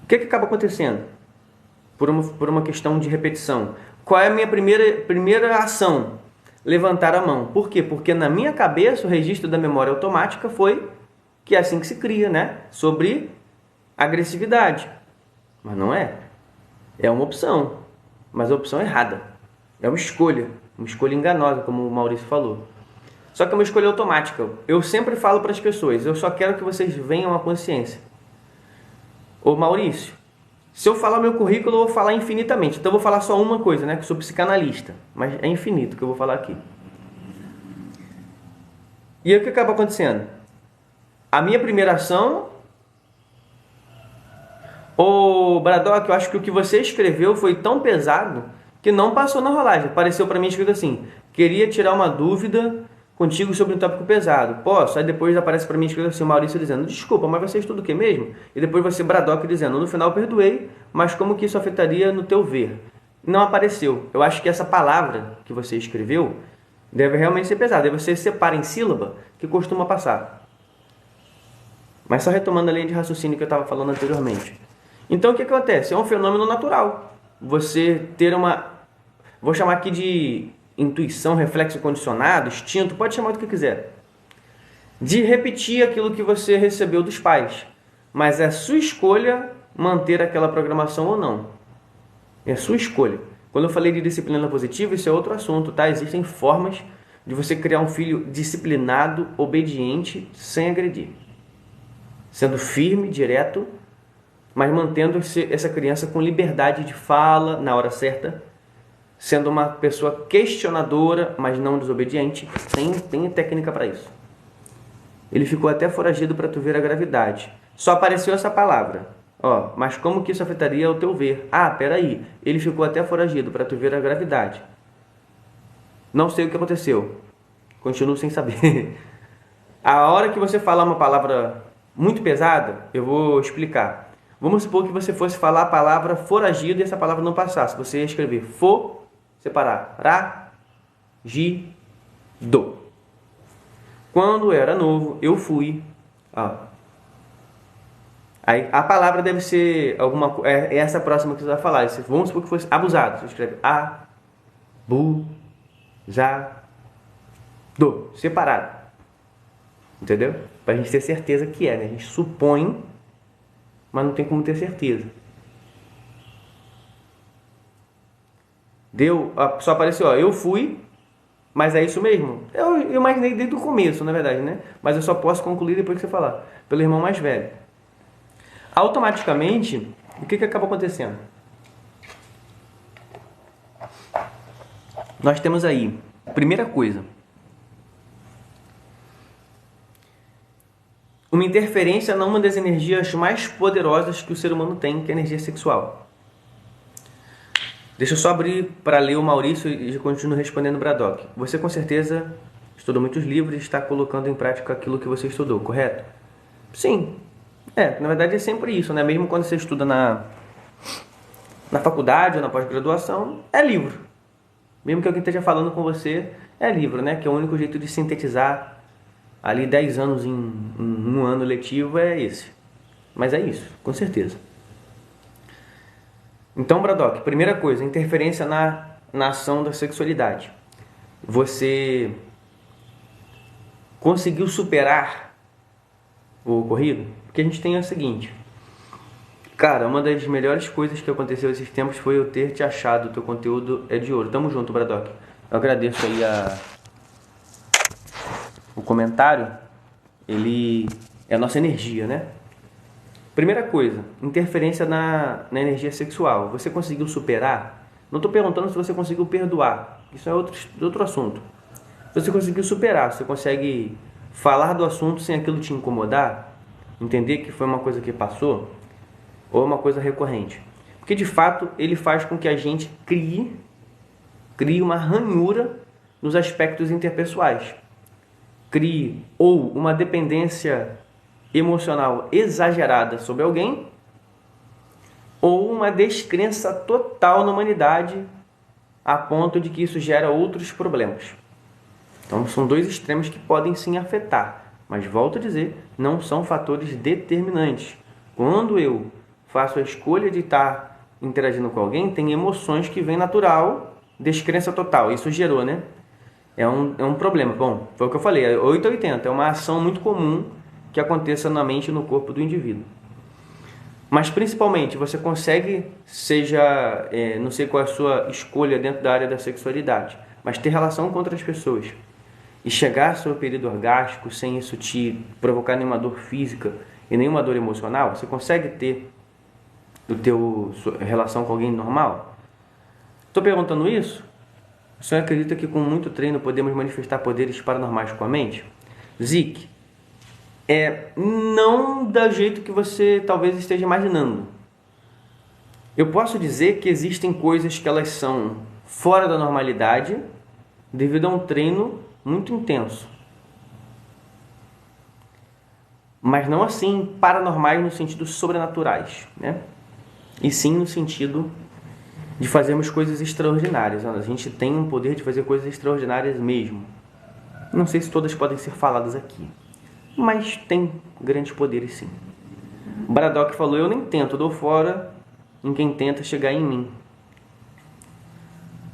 O que acaba acontecendo? Por uma questão de repetição. Qual é a minha primeira ação? Levantar a mão. Por quê? Porque na minha cabeça o registro da memória automática foi que é assim que se cria, né? Sobre agressividade. Mas não é. É uma opção. Mas a opção é errada. É uma escolha enganosa, como o Maurício falou. Só que é uma escolha automática. Eu sempre falo para as pessoas, eu só quero que vocês venham à consciência. Ô Maurício, se eu falar meu currículo, eu vou falar infinitamente. Então eu vou falar só uma coisa, né? Que eu sou psicanalista. Mas é infinito o que eu vou falar aqui. E aí o que acaba acontecendo? A minha primeira ação... Ô Baradoc, eu acho que o que você escreveu foi tão pesado que não passou na rolagem. Apareceu para mim escrito assim, queria tirar uma dúvida contigo sobre um tópico pesado. Posso? Aí depois aparece para mim escrito assim, o Maurício dizendo, desculpa, mas você estuda o que mesmo? E depois você, Baradoc, dizendo, no final perdoei, mas como que isso afetaria no teu ver? Não apareceu. Eu acho que essa palavra que você escreveu deve realmente ser pesada. Aí você separa em sílaba que costuma passar. Mas só retomando a linha de raciocínio que eu estava falando anteriormente. Então o que acontece? É um fenômeno natural. Você ter vou chamar aqui de intuição, reflexo condicionado, instinto, pode chamar do que quiser. De repetir aquilo que você recebeu dos pais. Mas é sua escolha manter aquela programação ou não. É sua escolha. Quando eu falei de disciplina positiva, isso é outro assunto, tá? Existem formas de você criar um filho disciplinado, obediente, sem agredir. Sendo firme, direto, mas mantendo essa criança com liberdade de fala na hora certa, sendo uma pessoa questionadora, mas não desobediente. Tem técnica para isso. Ele ficou até foragido para tu ver a gravidade. Só apareceu essa palavra. Ó, mas como que isso afetaria o teu ver? Ah, peraí. Ele ficou até foragido para tu ver a gravidade. Não sei o que aconteceu. Continuo sem saber. A hora que você falar uma palavra muito pesada, eu vou explicar. Vamos supor que você fosse falar a palavra foragido e essa palavra não passasse. Você ia escrever separar, ragido. Quando eu era novo, eu fui. Aí a palavra deve ser é essa próxima que você vai falar. Vamos supor que fosse abusado. Você escreve abusado. Separado. Entendeu? Pra gente ter certeza que é, né? A gente supõe, mas não tem como ter certeza. Só apareceu, ó, eu fui Mas é isso mesmo? Eu imaginei desde o começo, na verdade, né? Mas eu só posso concluir depois que você falar. Pelo irmão mais velho. Automaticamente, o que acaba acontecendo? Nós temos aí, primeira coisa, uma interferência numa das energias mais poderosas que o ser humano tem, que é a energia sexual. Deixa eu só abrir para ler o Maurício e continuo respondendo o Braddock. Você com certeza estudou muitos livros e está colocando em prática aquilo que você estudou, correto? Sim. Na verdade é sempre isso, né? Mesmo quando você estuda na faculdade ou na pós-graduação, é livro. Mesmo que alguém esteja falando com você, é livro, né? Que é o único jeito de sintetizar ali 10 anos em um ano letivo é esse. Mas é isso, com certeza. Então, Braddock, primeira coisa, interferência na ação da sexualidade. Você conseguiu superar o ocorrido? Porque a gente tem o seguinte. Cara, uma das melhores coisas que aconteceu esses tempos foi eu ter te achado. O teu conteúdo é de ouro. Tamo junto, Braddock. Eu agradeço aí o comentário. Ele é a nossa energia, né? Primeira coisa, interferência na energia sexual. Você conseguiu superar? Não estou perguntando se você conseguiu perdoar. Isso é outro assunto. Se você conseguiu superar, você consegue falar do assunto sem aquilo te incomodar? Entender que foi uma coisa que passou? Ou uma coisa recorrente? Porque, de fato, ele faz com que a gente crie uma ranhura nos aspectos interpessoais. Crie ou uma dependência emocional exagerada sobre alguém, ou uma descrença total na humanidade, a ponto de que isso gera outros problemas. Então são dois extremos que podem sim afetar, mas volto a dizer, não são fatores determinantes. Quando eu faço a escolha de estar interagindo com alguém, tem emoções que vêm natural, descrença total, isso gerou, né? É um problema. Bom, foi o que eu falei, é 880, é uma ação muito comum que aconteça na mente e no corpo do indivíduo. Mas principalmente você consegue, não sei qual é a sua escolha dentro da área da sexualidade, mas ter relação com outras pessoas e chegar ao seu período orgástico sem isso te provocar nenhuma dor física e nenhuma dor emocional, você consegue ter sua relação com alguém normal? Estou perguntando isso? O senhor acredita que com muito treino podemos manifestar poderes paranormais com a mente? Zik, não do jeito que você talvez esteja imaginando. Eu posso dizer que existem coisas que elas são fora da normalidade devido a um treino muito intenso. Mas não assim paranormais no sentido sobrenaturais, né? E sim no sentido de fazermos coisas extraordinárias. A gente tem um poder de fazer coisas extraordinárias mesmo. Não sei se todas podem ser faladas aqui, mas tem grandes poderes sim. O Braddock falou, eu nem tento, dou fora em quem tenta chegar em mim.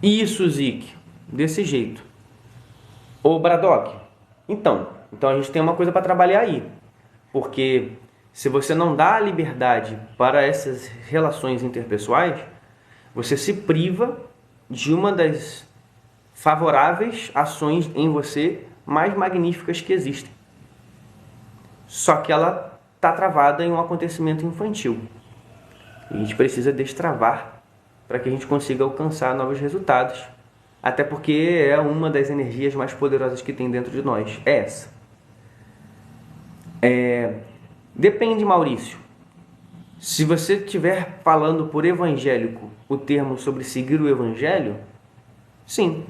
Isso, Zik, desse jeito. Ô Braddock, então a gente tem uma coisa para trabalhar aí. Porque se você não dá a liberdade para essas relações interpessoais, você se priva de uma das favoráveis ações em você mais magníficas que existem. Só que ela está travada em um acontecimento infantil. E a gente precisa destravar para que a gente consiga alcançar novos resultados. Até porque é uma das energias mais poderosas que tem dentro de nós. É essa. Depende, Maurício. Se você estiver falando por evangélico o termo sobre seguir o evangelho, sim.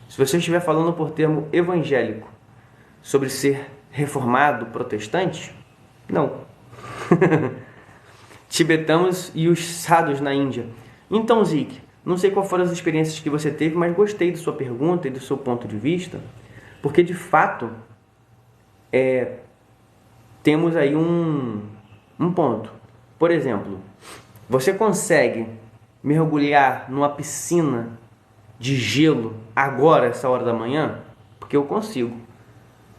Se você estiver falando por termo evangélico sobre ser reformado, protestante, não. Tibetanos e os sadhus na Índia. Então, Zik, não sei quais foram as experiências que você teve, mas gostei da sua pergunta e do seu ponto de vista, porque de fato temos aí um ponto. Por exemplo, você consegue mergulhar numa piscina de gelo agora, essa hora da manhã? Porque eu consigo.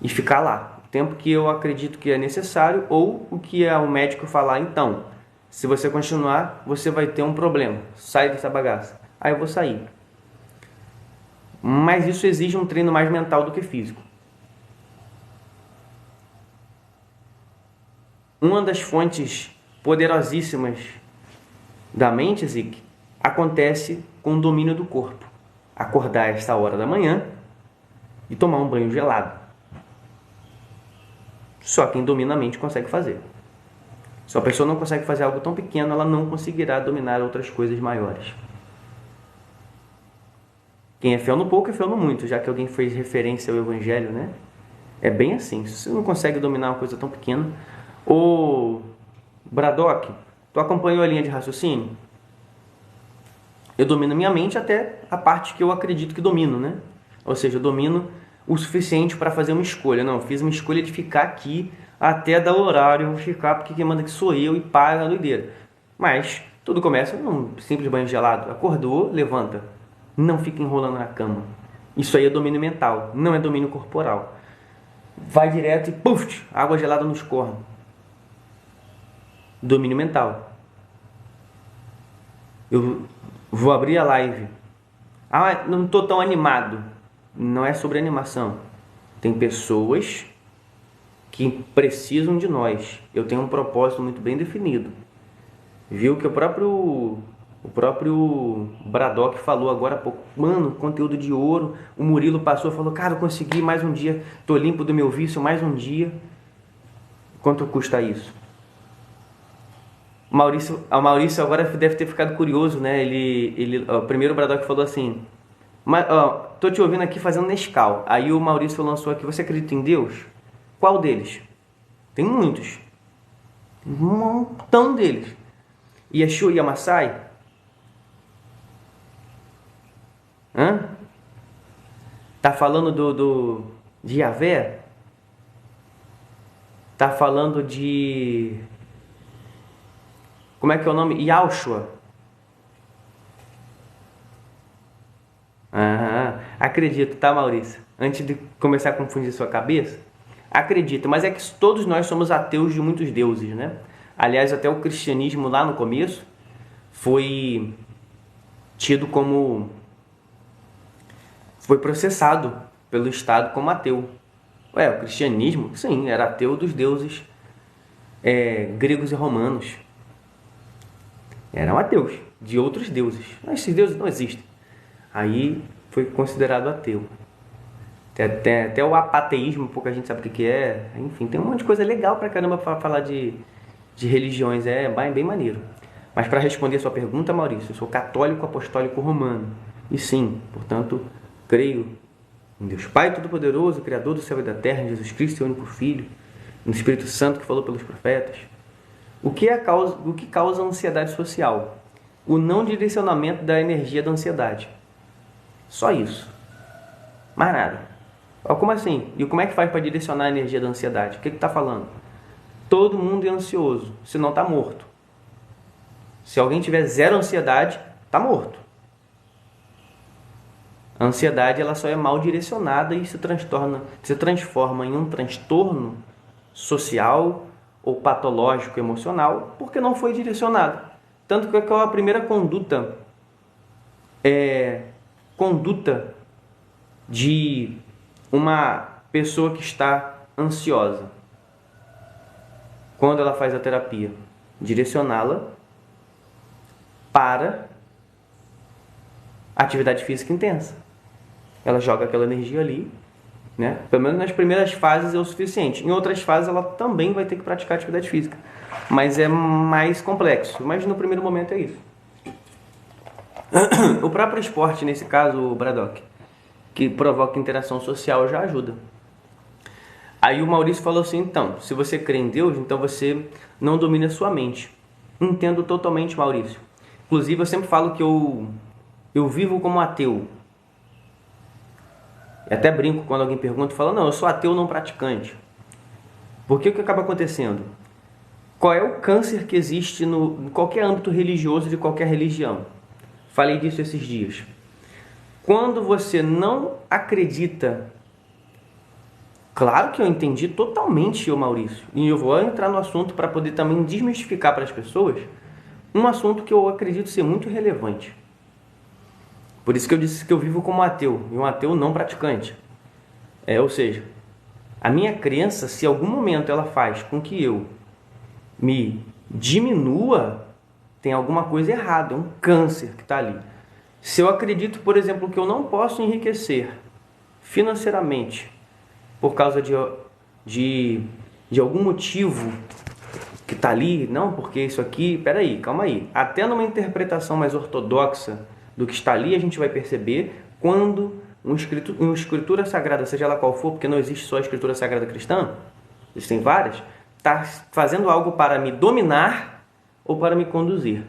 E ficar lá, o tempo que eu acredito que é necessário, ou o que o médico falar, então, se você continuar, você vai ter um problema, sai dessa bagaça. Aí eu vou sair. mas isso exige um treino mais mental do que físico. Uma das fontes poderosíssimas da mente, Zik, acontece com o domínio do corpo. Acordar esta hora da manhã e tomar um banho gelado. Só quem domina a mente consegue fazer. Se a pessoa não consegue fazer algo tão pequeno, ela não conseguirá dominar outras coisas maiores. Quem é fiel no pouco é fiel no muito, já que alguém fez referência ao Evangelho, né? É bem assim. Se você não consegue dominar uma coisa tão pequena... Ô, Braddock, tu acompanhou a linha de raciocínio? Eu domino minha mente até a parte que eu acredito que domino, né? Ou seja, eu domino o suficiente para fazer uma escolha. Não, eu fiz uma escolha de ficar aqui até dar o horário, eu vou ficar porque quem manda aqui sou eu e paga a doideira. Mas tudo começa num simples banho gelado. Acordou, levanta. Não fica enrolando na cama. Isso aí é domínio mental, não é domínio corporal. Vai direto e puf, água gelada nos cornos. Domínio mental. Eu vou abrir a live. Ah, não estou tão animado. Não é sobre animação. Tem pessoas que precisam de nós. Eu tenho um propósito muito bem definido. Viu que o próprio Braddock falou agora há pouco. Mano, conteúdo de ouro. O Murilo passou e falou, cara, eu consegui mais um dia. Tô limpo do meu vício mais um dia. Quanto custa isso? A Maurício agora deve ter ficado curioso, né? O primeiro Braddock falou assim, tô te ouvindo aqui fazendo Nescau. Aí o Maurício lançou aqui, você acredita em Deus? Qual deles? Tem muitos. Um montão deles. Yeshua Yamasai? Tá falando de Yahvé? Tá falando de... Como é que é o nome? Yahshua. Acredito, tá, Maurício? Antes de começar a confundir sua cabeça, acredito, mas é que todos nós somos ateus de muitos deuses, né? Aliás, até o cristianismo lá no começo foi tido como... Foi processado pelo Estado como ateu. O cristianismo, sim, era ateu dos deuses gregos e romanos. Eram ateus de outros deuses. Mas esses deuses não existem. Aí foi considerado ateu. Tem até o apateísmo, pouca gente sabe o que é. Enfim, tem um monte de coisa legal pra caramba para falar de religiões. É bem maneiro. Mas para responder a sua pergunta, Maurício, eu sou católico apostólico romano. E sim, portanto, creio em Deus Pai Todo-Poderoso, Criador do céu e da terra, em Jesus Cristo, seu único Filho, no Espírito Santo que falou pelos profetas. O que causa ansiedade social? O não direcionamento da energia da ansiedade. Só isso. Mais nada. Como assim? E como é que faz para direcionar a energia da ansiedade? O que está falando? Todo mundo é ansioso, senão está morto. Se alguém tiver zero ansiedade, está morto. A ansiedade ela só é mal direcionada e se transforma em um transtorno social ou patológico emocional porque não foi direcionado. Tanto que a primeira conduta conduta de uma pessoa que está ansiosa quando ela faz a terapia, direcioná-la para atividade física intensa. Ela joga aquela energia ali, né? Pelo menos nas primeiras fases é o suficiente. Em outras fases ela também vai ter que praticar atividade física, mas é mais complexo. Mas no primeiro momento é isso. O próprio esporte, nesse caso, o Braddock, que provoca interação social, já ajuda. Aí o Maurício falou assim, então, se você crê em Deus, então você não domina a sua mente. Entendo totalmente, Maurício. Inclusive, eu sempre falo que eu vivo como ateu. E até brinco quando alguém pergunta, falo, não, eu sou ateu não praticante. Porque o que acaba acontecendo? Qual é o câncer que existe em qualquer âmbito religioso de qualquer religião? Falei disso esses dias. Quando você não acredita... Claro que eu entendi totalmente, Maurício. E eu vou entrar no assunto para poder também desmistificar para as pessoas um assunto que eu acredito ser muito relevante. Por isso que eu disse que eu vivo como ateu, e um ateu não praticante. Ou seja, a minha crença, se em algum momento ela faz com que eu me diminua, tem alguma coisa errada, é um câncer que está ali. Se eu acredito, por exemplo, que eu não posso enriquecer financeiramente por causa de algum motivo que está ali, não, porque isso aqui, peraí, calma aí. Até numa interpretação mais ortodoxa do que está ali, a gente vai perceber quando uma escritura sagrada, seja ela qual for, porque não existe só a escritura sagrada cristã, existem várias, está fazendo algo para me dominar ou para me conduzir.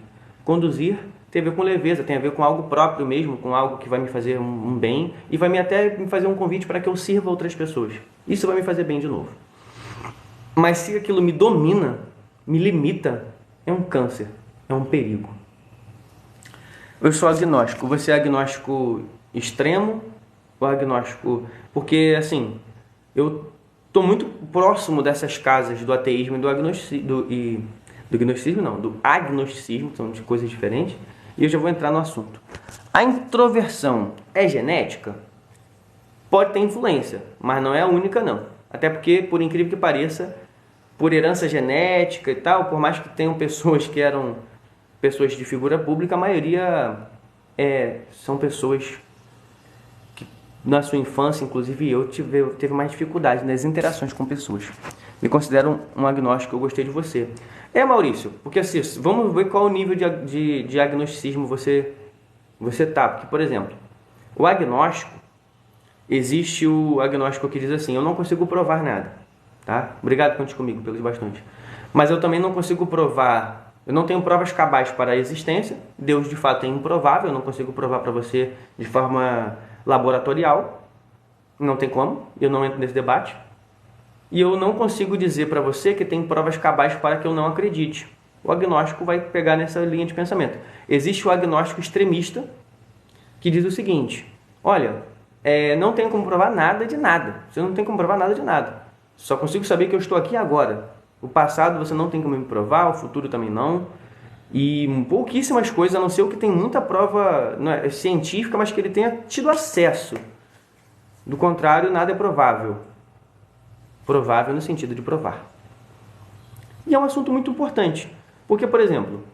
Conduzir tem a ver com leveza, tem a ver com algo próprio mesmo, com algo que vai me fazer um bem e vai até me fazer um convite para que eu sirva outras pessoas. Isso vai me fazer bem de novo. Mas se aquilo me domina, me limita, é um câncer, é um perigo. Eu sou agnóstico. Você é agnóstico extremo ou agnóstico... Porque, assim, eu estou muito próximo dessas casas do ateísmo e do agnosticismo, são de coisas diferentes, e eu já vou entrar no assunto. A introversão é genética? Pode ter influência, mas não é a única, não. Até porque, por incrível que pareça, por herança genética e tal, por mais que tenham pessoas que eram pessoas de figura pública, a maioria são pessoas que na sua infância, inclusive eu, teve mais dificuldade nas interações com pessoas. Me considero um agnóstico, eu gostei de você. Maurício, porque assim, vamos ver qual o nível de agnosticismo você tá. Porque, por exemplo, o agnóstico, existe o agnóstico que diz assim, eu não consigo provar nada, tá? Obrigado, conte comigo pelos bastões. Mas eu também não consigo provar, eu não tenho provas cabais para a existência, Deus de fato é improvável, eu não consigo provar para você de forma laboratorial, não tem como, eu não entro nesse debate. E eu não consigo dizer para você que tem provas cabais para que eu não acredite. O agnóstico vai pegar nessa linha de pensamento. Existe o agnóstico extremista, que diz o seguinte, olha, não tem como provar nada de nada. Você não tem como provar nada de nada. Só consigo saber que eu estou aqui agora. O passado você não tem como me provar, o futuro também não. E pouquíssimas coisas, a não ser o que tem muita prova científica, mas que ele tenha tido acesso. Do contrário, nada é provável. Provável no sentido de provar. E é um assunto muito importante. Porque, por exemplo,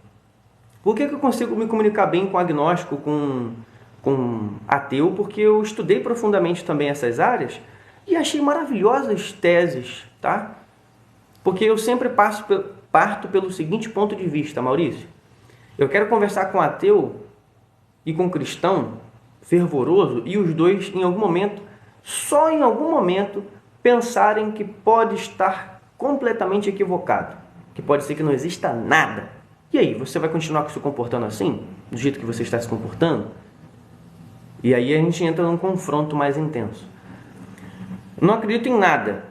por que eu consigo me comunicar bem com agnóstico, com ateu? Porque eu estudei profundamente também essas áreas e achei maravilhosas teses, tá? Porque eu sempre parto pelo seguinte ponto de vista, Maurício. Eu quero conversar com ateu e com cristão fervoroso e os dois, em algum momento, só em algum momento, pensarem que pode estar completamente equivocado, que pode ser que não exista nada. E aí, você vai continuar se comportando assim, do jeito que você está se comportando? E aí a gente entra num confronto mais intenso. Não acredito em nada,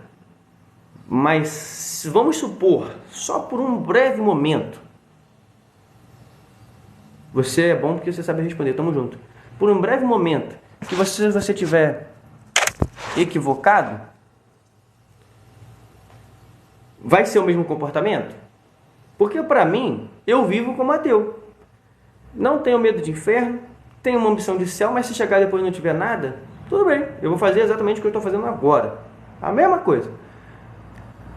mas vamos supor, só por um breve momento, você é bom porque você sabe responder, tamo junto. Por um breve momento que você estiver equivocado, vai ser o mesmo comportamento? Porque para mim, eu vivo como ateu. Não tenho medo de inferno, tenho uma ambição de céu, mas se chegar depois e não tiver nada, tudo bem, eu vou fazer exatamente o que eu estou fazendo agora. A mesma coisa.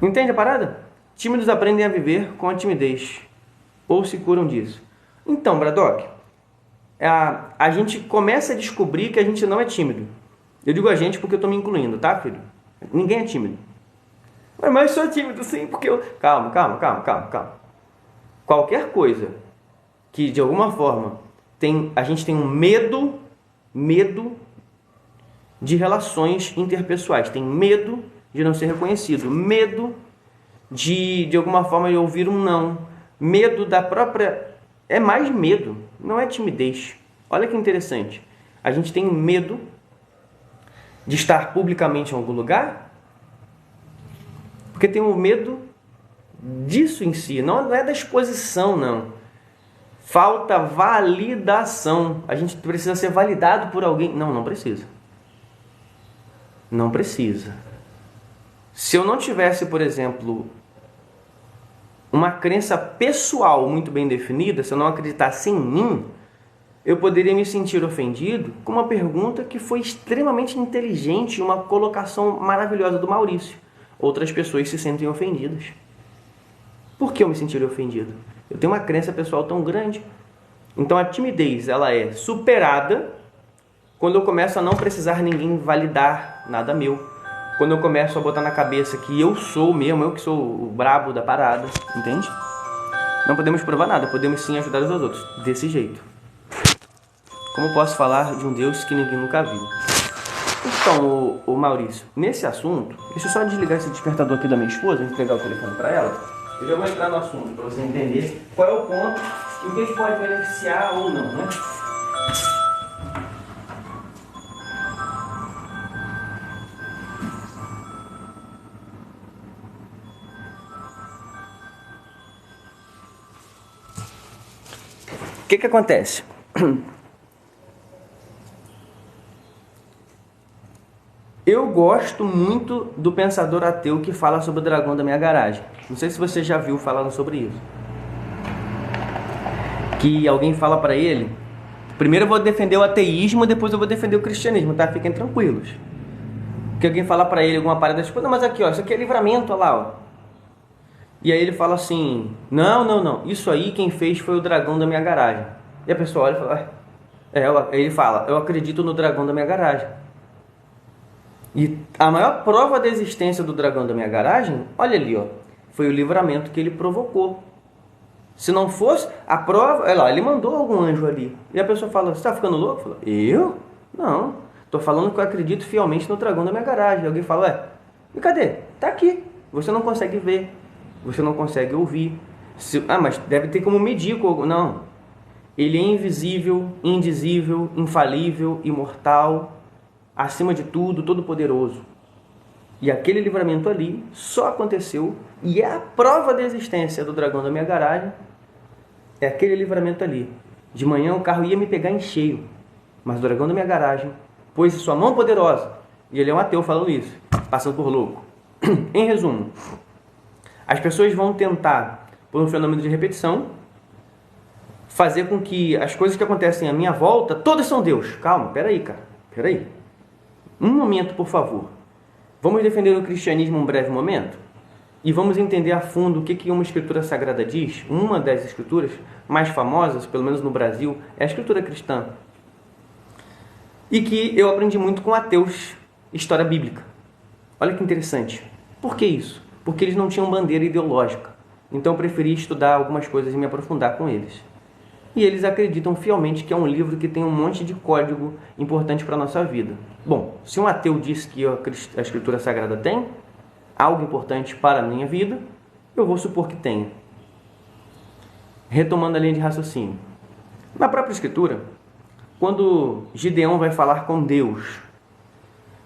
Entende a parada? Tímidos aprendem a viver com a timidez, ou se curam disso. Então, Braddock, a gente começa a descobrir que a gente não é tímido. Eu digo a gente porque eu estou me incluindo, tá, filho? Ninguém é tímido. Mas eu sou tímido, sim, porque eu... Calma. Qualquer coisa que, de alguma forma, a gente tem um medo de relações interpessoais, tem medo de não ser reconhecido, medo de alguma forma, eu ouvir um não, medo da própria... É mais medo, não é timidez. Olha que interessante. A gente tem medo de estar publicamente em algum lugar, porque tem um medo disso em si, não é da exposição, não. Falta validação. A gente precisa ser validado por alguém. Não precisa. Não precisa. Se eu não tivesse, por exemplo, uma crença pessoal muito bem definida, se eu não acreditasse em mim, eu poderia me sentir ofendido com uma pergunta que foi extremamente inteligente e uma colocação maravilhosa do Maurício. Outras pessoas se sentem ofendidas. Por que eu me sentiria ofendido? Eu tenho uma crença pessoal tão grande. Então a timidez, ela é superada quando eu começo a não precisar ninguém validar nada meu. Quando eu começo a botar na cabeça que eu sou mesmo, eu que sou o brabo da parada, entende? Não podemos provar nada, podemos sim ajudar os outros, desse jeito. Como posso falar de um Deus que ninguém nunca viu? Então, o Maurício, nesse assunto, deixa eu só desligar esse despertador aqui da minha esposa, entregar o telefone para ela. Eu já vou entrar no assunto para você entender qual é o ponto e o que a gente pode beneficiar ou não, né? O que acontece? Eu gosto muito do pensador ateu que fala sobre o dragão da minha garagem. Não sei se você já viu falando sobre isso. Que alguém fala pra ele, primeiro eu vou defender o ateísmo, depois eu vou defender o cristianismo, tá? Fiquem tranquilos. Que alguém fala pra ele alguma parada, tipo, não, mas aqui, ó, isso aqui é livramento, olha lá, ó. E aí ele fala assim, não, isso aí quem fez foi o dragão da minha garagem. E a pessoa olha e fala, aí ele fala, eu acredito no dragão da minha garagem. E a maior prova da existência do dragão da minha garagem, olha ali, ó, foi o livramento que ele provocou. Se não fosse a prova, olha lá, ele mandou algum anjo ali. E a pessoa fala, você tá ficando louco? Fala, eu? Não, tô falando que eu acredito fielmente no dragão da minha garagem. E alguém fala, e cadê? Tá aqui, você não consegue ver. Você não consegue ouvir. Mas deve ter como medir. Não. Ele é invisível, indizível, infalível, imortal, acima de tudo, todo-poderoso. E aquele livramento ali só aconteceu, e é a prova da existência do dragão da minha garagem, é aquele livramento ali. De manhã o carro ia me pegar em cheio, mas o dragão da minha garagem pôs sua mão poderosa, e ele é um ateu falando isso, passando por louco. Em resumo, as pessoas vão tentar, por um fenômeno de repetição, fazer com que as coisas que acontecem à minha volta, todas são Deus. Calma, peraí, cara. Peraí. Um momento, por favor. Vamos defender o cristianismo um breve momento? E vamos entender a fundo o que uma escritura sagrada diz. Uma das escrituras mais famosas, pelo menos no Brasil, é a escritura cristã. E que eu aprendi muito com ateus, história bíblica. Olha que interessante. Por que isso? Porque eles não tinham bandeira ideológica. Então eu preferi estudar algumas coisas e me aprofundar com eles. E eles acreditam fielmente que é um livro que tem um monte de código importante para a nossa vida. Bom, se um ateu diz que a Escritura Sagrada tem algo importante para a minha vida, eu vou supor que tenha. Retomando a linha de raciocínio. Na própria Escritura, quando Gideão vai falar com Deus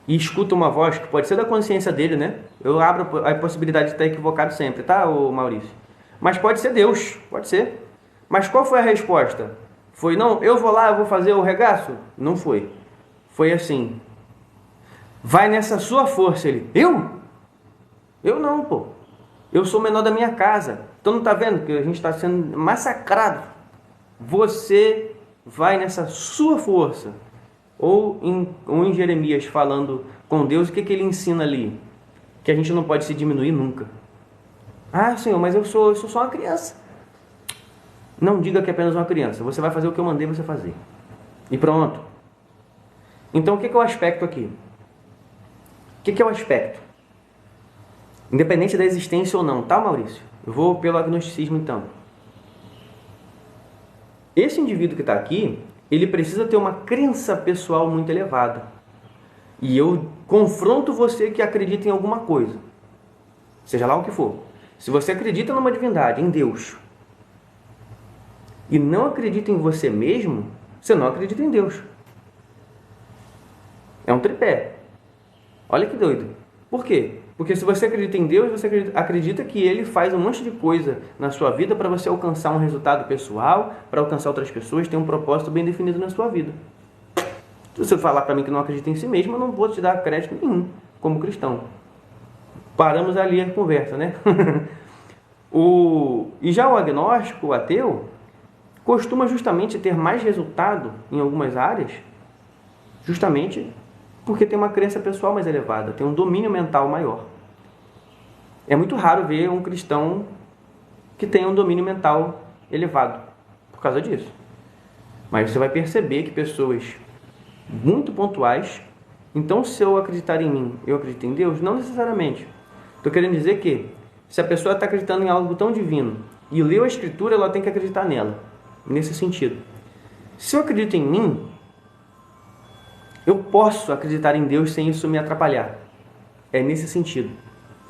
e escuta uma voz que pode ser da consciência dele, né? Eu abro a possibilidade de estar equivocado sempre, tá, Maurício? Mas pode ser Deus, pode ser. Mas qual foi a resposta? Foi, não, eu vou lá, eu vou fazer o regaço? Não foi. Foi assim, vai nessa sua força. Ele, eu? Eu não, pô. Eu sou o menor da minha casa. Então não está vendo que a gente está sendo massacrado? Você vai nessa sua força. Ou em Jeremias falando com Deus, o que ele ensina ali? Que a gente não pode se diminuir nunca. Ah, Senhor, mas eu sou só uma criança. Não diga que é apenas uma criança. Você vai fazer o que eu mandei você fazer. E pronto. Então, o que é o aspecto aqui? O que é o aspecto? Independente da existência ou não, tá, Maurício? Eu vou pelo agnosticismo, então. Esse indivíduo que está aqui, ele precisa ter uma crença pessoal muito elevada. E eu confronto você que acredita em alguma coisa. Seja lá o que for. Se você acredita numa divindade, em Deus, e não acredita em você mesmo, você não acredita em Deus. É um tripé. Olha que doido. Por quê? Porque se você acredita em Deus, você acredita que Ele faz um monte de coisa na sua vida para você alcançar um resultado pessoal, para alcançar outras pessoas, tem um propósito bem definido na sua vida. Se você falar para mim que não acredita em si mesmo, eu não vou te dar crédito nenhum, como cristão. Paramos ali a conversa, né? E já o agnóstico, o ateu, costuma justamente ter mais resultado em algumas áreas, justamente porque tem uma crença pessoal mais elevada, tem um domínio mental maior. É muito raro ver um cristão que tenha um domínio mental elevado por causa disso. Mas você vai perceber que pessoas muito pontuais, então se eu acreditar em mim, eu acredito em Deus? Não necessariamente. Estou querendo dizer que se a pessoa está acreditando em algo tão divino e leu a Escritura, ela tem que acreditar nela, nesse sentido. Se eu acredito em mim, eu posso acreditar em Deus sem isso me atrapalhar. É nesse sentido.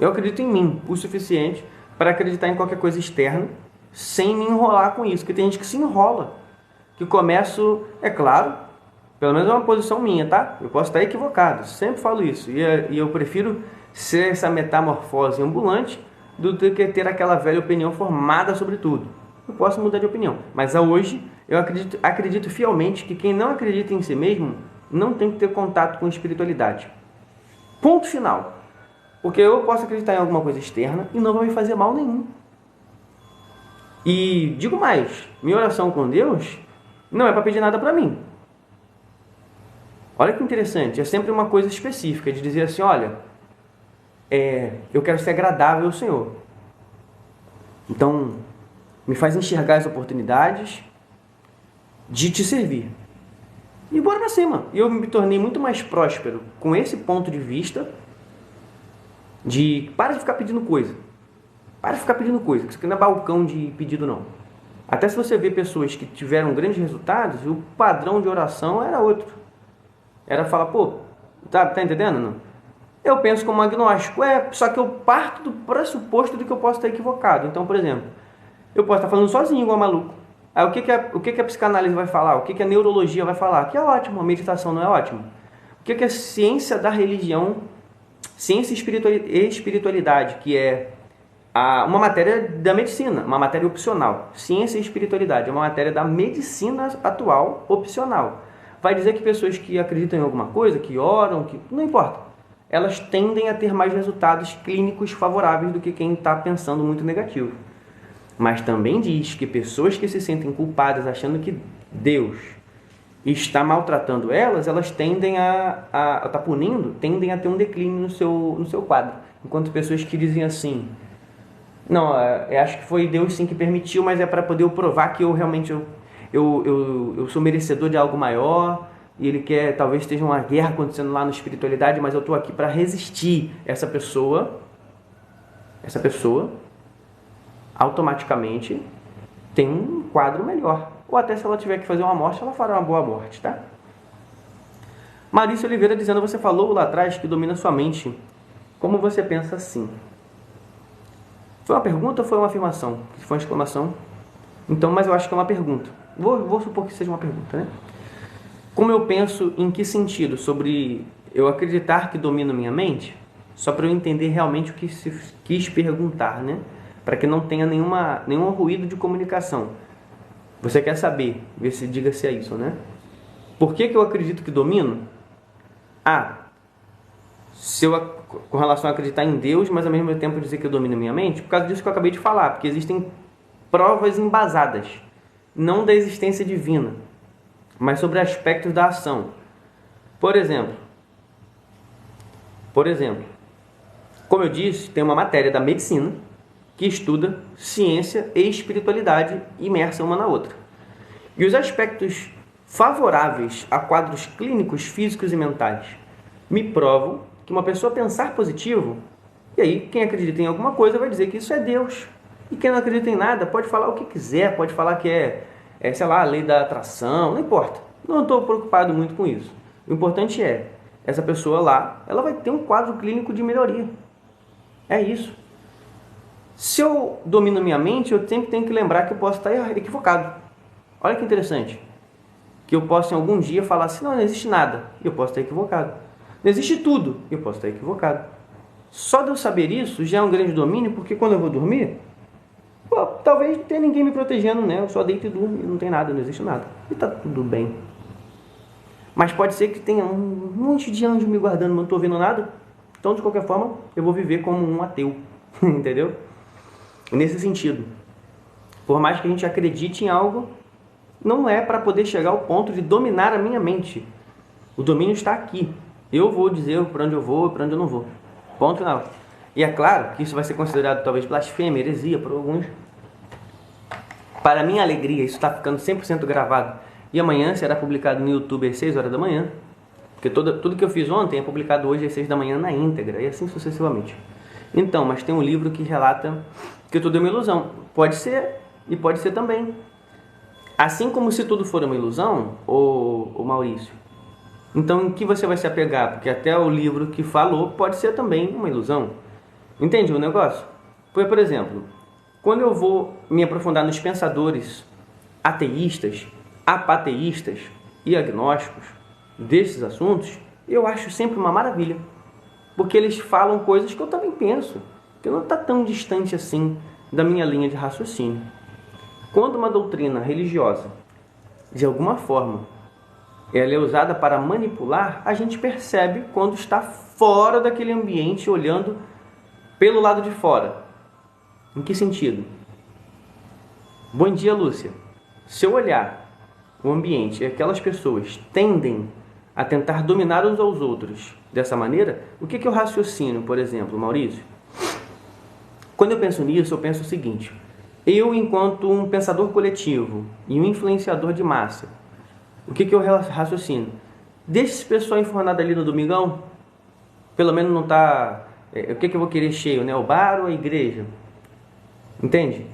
Eu acredito em mim o suficiente para acreditar em qualquer coisa externa sem me enrolar com isso. Porque tem gente que se enrola. Que começo, é claro, pelo menos é uma posição minha, tá? Eu posso estar equivocado, sempre falo isso. E eu prefiro ser essa metamorfose ambulante do que ter aquela velha opinião formada sobre tudo. Eu posso mudar de opinião. Mas hoje eu acredito fielmente que quem não acredita em si mesmo não tem que ter contato com espiritualidade. Ponto final. Porque eu posso acreditar em alguma coisa externa e não vai me fazer mal nenhum. E digo mais, minha oração com Deus não é para pedir nada para mim. Olha que interessante, é sempre uma coisa específica, de dizer assim, olha, eu quero ser agradável ao Senhor. Então, me faz enxergar as oportunidades de te servir. E bora pra cima. Eu me tornei muito mais próspero com esse ponto de vista de para de ficar pedindo coisa. Para de ficar pedindo coisa, que isso aqui não é balcão de pedido não. Até se você vê pessoas que tiveram grandes resultados, o padrão de oração era outro. Era falar, pô, tá entendendo? Não? Eu penso como agnóstico, só que eu parto do pressuposto de que eu posso estar equivocado. Então, por exemplo, eu posso estar falando sozinho igual maluco. Aí o que a psicanálise vai falar? O que a neurologia vai falar? Que é ótimo, a meditação não é ótimo. O que a ciência da religião, ciência e espiritualidade, que é uma matéria da medicina, uma matéria opcional. Ciência e espiritualidade é uma matéria da medicina atual opcional. Vai dizer que pessoas que acreditam em alguma coisa, que oram, que não importa, elas tendem a ter mais resultados clínicos favoráveis do que quem está pensando muito negativo. Mas também diz que pessoas que se sentem culpadas, achando que Deus está maltratando elas tendem tá punindo, tendem a ter um declínio no seu quadro. Enquanto pessoas que dizem assim, não, eu acho que foi Deus sim que permitiu, mas é para poder eu provar que eu realmente eu sou merecedor de algo maior, e ele quer, talvez esteja uma guerra acontecendo lá na espiritualidade, mas eu estou aqui para resistir. Essa pessoa automaticamente tem um quadro melhor. Ou até se ela tiver que fazer uma morte, ela fará uma boa morte, tá? Marícia Oliveira dizendo, você falou lá atrás que domina sua mente. Como você pensa assim? Foi uma pergunta ou foi uma afirmação? Se foi uma exclamação. Então, mas eu acho que é uma pergunta. Vou supor que seja uma pergunta, né? Como eu penso, em que sentido? Sobre eu acreditar que domino minha mente? Só para eu entender realmente o que se quis perguntar, né? Para que não tenha nenhum ruído de comunicação. Você quer saber, ver se diga-se a isso, né? Por que eu acredito que domino? Com relação a acreditar em Deus, mas ao mesmo tempo dizer que eu domino minha mente, por causa disso que eu acabei de falar, porque existem provas embasadas, não da existência divina, mas sobre aspectos da ação. Por exemplo, como eu disse, tem uma matéria da medicina que estuda ciência e espiritualidade imersa uma na outra. E os aspectos favoráveis a quadros clínicos, físicos e mentais me provam que uma pessoa pensar positivo, e aí quem acredita em alguma coisa vai dizer que isso é Deus. E quem não acredita em nada pode falar o que quiser, pode falar que sei lá, a lei da atração, não importa. Não estou preocupado muito com isso. O importante é, essa pessoa lá, ela vai ter um quadro clínico de melhoria. É isso. Se eu domino minha mente, eu sempre tenho que lembrar que eu posso estar equivocado. Olha que interessante. Que eu posso em algum dia falar assim, não existe nada. E eu posso estar equivocado. Não existe tudo. E eu posso estar equivocado. Só de eu saber isso já é um grande domínio, porque quando eu vou dormir, talvez não tenha ninguém me protegendo, né? Eu só deito e durmo e não tem nada, não existe nada. E tá tudo bem. Mas pode ser que tenha um monte de anjo me guardando, não estou vendo nada. Então, de qualquer forma, eu vou viver como um ateu. Entendeu? Nesse sentido. Por mais que a gente acredite em algo, não é para poder chegar ao ponto de dominar a minha mente. O domínio está aqui. Eu vou dizer para onde eu vou e para onde eu não vou. Ponto final. E é claro que isso vai ser considerado talvez blasfêmia, heresia por alguns. Para minha alegria, isso está ficando 100% gravado. E amanhã será publicado no YouTube às 6 horas da manhã. Porque tudo que eu fiz ontem é publicado hoje às 6 da manhã na íntegra. E assim sucessivamente. Então, mas tem um livro que relata que tudo é uma ilusão. Pode ser e pode ser também. Assim como se tudo for uma ilusão, ô Maurício, então em que você vai se apegar? Porque até o livro que falou pode ser também uma ilusão. Entende o negócio? Por exemplo, quando eu vou me aprofundar nos pensadores ateístas, apateístas e agnósticos desses assuntos, eu acho sempre uma maravilha. Porque eles falam coisas que eu também penso, que não está tão distante assim da minha linha de raciocínio. Quando uma doutrina religiosa, de alguma forma, ela é usada para manipular, a gente percebe quando está fora daquele ambiente, olhando pelo lado de fora. Em que sentido? Bom dia, Lúcia. Se eu olhar o ambiente e aquelas pessoas tendem a tentar dominar uns aos outros dessa maneira, o que eu raciocino, por exemplo, Maurício? Quando eu penso nisso, eu penso o seguinte: eu, enquanto um pensador coletivo e um influenciador de massa, o que eu raciocino? Deixa esse pessoal enfornado ali no domingão, pelo menos não está... o que eu vou querer cheio, né? O bar ou a igreja? Entende?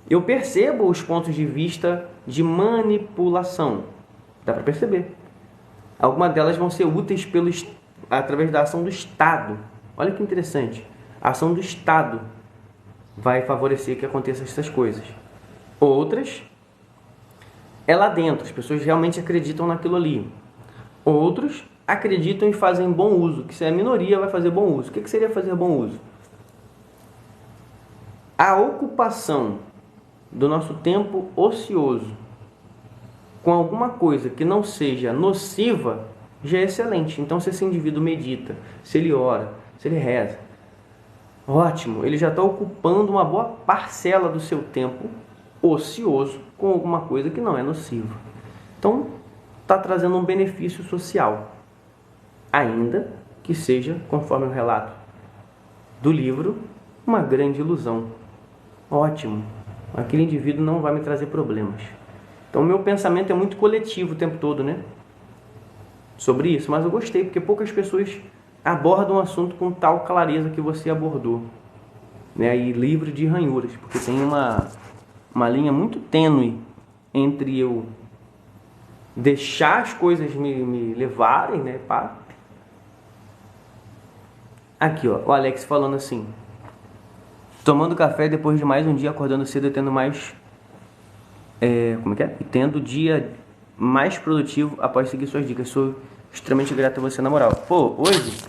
Eu percebo os pontos de vista de manipulação. Dá para perceber. Algumas delas vão ser úteis através da ação do Estado. Olha que interessante. A ação do Estado vai favorecer que aconteçam essas coisas. Outras, é lá dentro. As pessoas realmente acreditam naquilo ali. Outros acreditam e fazem bom uso. Que se a minoria vai fazer bom uso. O que seria fazer bom uso? A ocupação do nosso tempo ocioso com alguma coisa que não seja nociva já é excelente. Então, se esse indivíduo medita, se ele ora, se ele reza, ótimo, ele já está ocupando uma boa parcela do seu tempo ocioso com alguma coisa que não é nociva. Então, está trazendo um benefício social, ainda que seja, conforme o relato do livro, uma grande ilusão. Ótimo, aquele indivíduo não vai me trazer problemas. Então, meu pensamento é muito coletivo o tempo todo, né? Sobre isso, mas eu gostei, porque poucas pessoas abordam o assunto com tal clareza que você abordou, né? E livre de ranhuras, porque tem uma linha muito tênue entre eu deixar as coisas me levarem, né? Pá. Aqui, ó, o Alex falando assim: tomando café depois de mais um dia, acordando cedo e tendo mais... como é que é? E tendo o dia mais produtivo após seguir suas dicas. Sou extremamente grato a você, na moral. Pô, hoje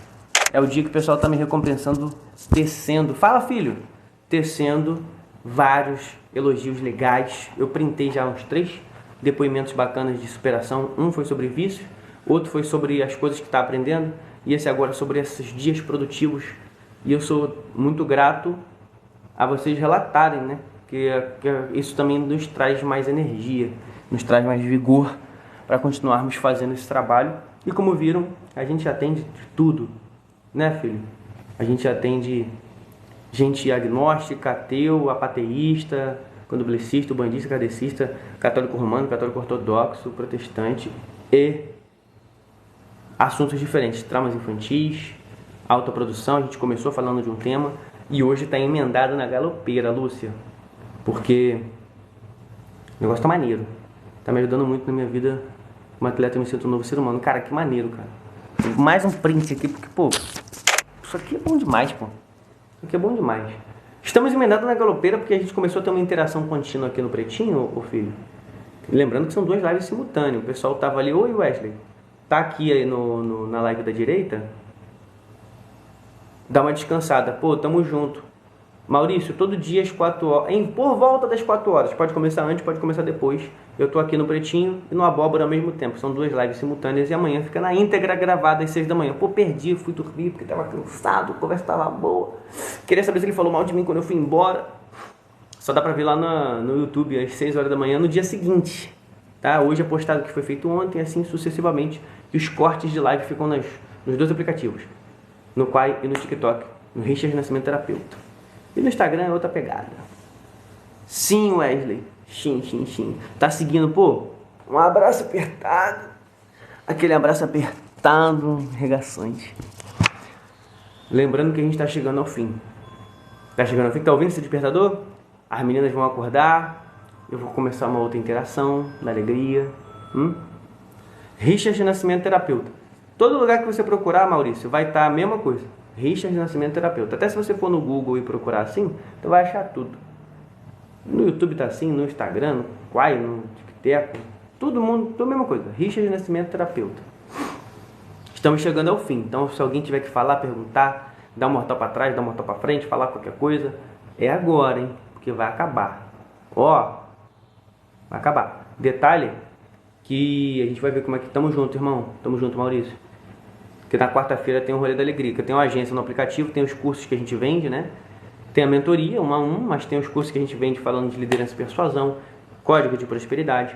é o dia que o pessoal tá me recompensando, tecendo... Fala, filho! Tecendo vários elogios legais. Eu printei já uns 3 depoimentos bacanas de superação. Um foi sobre vício, outro foi sobre as coisas que tá aprendendo, e esse agora sobre esses dias produtivos. E eu sou muito grato a vocês relatarem, né? Que isso também nos traz mais energia, nos traz mais vigor para continuarmos fazendo esse trabalho. E como viram, a gente atende de tudo, né, filho? A gente atende gente agnóstica, ateu, apateísta, candomblessista, bandista, kardecista, católico romano, católico ortodoxo, protestante e assuntos diferentes, traumas infantis, autoprodução. A gente começou falando de um tema e hoje está emendado na galopeira, Lúcia, porque o negócio tá maneiro, tá me ajudando muito na minha vida como atleta. Eu me sinto um novo ser humano. Cara, que maneiro, cara. Mais um print aqui, porque, pô, isso aqui é bom demais, pô. Isso aqui é bom demais. Estamos emendados na galopeira porque a gente começou a ter uma interação contínua aqui no Pretinho, ô filho. Lembrando que são 2 lives simultâneas. O pessoal tava ali: oi, Wesley, tá aqui aí na live da direita? Dá uma descansada. Pô, tamo junto. Maurício, todo dia às 4 horas, por volta das 4 horas, pode começar antes, pode começar depois. Eu tô aqui no Pretinho e no Abóbora ao mesmo tempo. São 2 lives simultâneas e amanhã fica na íntegra gravada às 6 da manhã. Pô, perdi, fui dormir porque tava cansado, a conversa tava boa. Queria saber se ele falou mal de mim quando eu fui embora. Só dá pra ver lá no YouTube às 6 horas da manhã no dia seguinte. tá? Hoje é postado o que foi feito ontem, assim sucessivamente. E os cortes de live ficam nos dois aplicativos, no Quai e no TikTok, no Richard Nascimento Terapeuta. E no Instagram é outra pegada. Sim, Wesley. Sim. Tá seguindo, pô? Um abraço apertado. Aquele abraço apertado, regaçante. Lembrando que a gente tá chegando ao fim. Tá chegando ao fim? Tá ouvindo esse despertador? As meninas vão acordar. Eu vou começar uma outra interação, da alegria. Richard Nascimento Terapeuta. Todo lugar que você procurar, Maurício, vai estar a mesma coisa. Richard Nascimento Terapeuta. Até se você for no Google e procurar assim, tu vai achar tudo. No YouTube tá assim, no Instagram, no Quai, no TikTok, todo mundo, tudo a mesma coisa. Richard Nascimento Terapeuta. Estamos chegando ao fim, então se alguém tiver que falar, perguntar, dar um mortal para trás, dar um mortal para frente, falar qualquer coisa, é agora, hein? Porque vai acabar. Ó, vai acabar. Detalhe que a gente vai ver como é que estamos juntos, irmão. Tamo junto, Maurício. Porque na quarta-feira tem o Rolê da Alegria, que eu tenho uma agência no aplicativo, tem os cursos que a gente vende, né? Tem a mentoria, 1 a 1, mas tem os cursos que a gente vende falando de liderança e persuasão, código de prosperidade.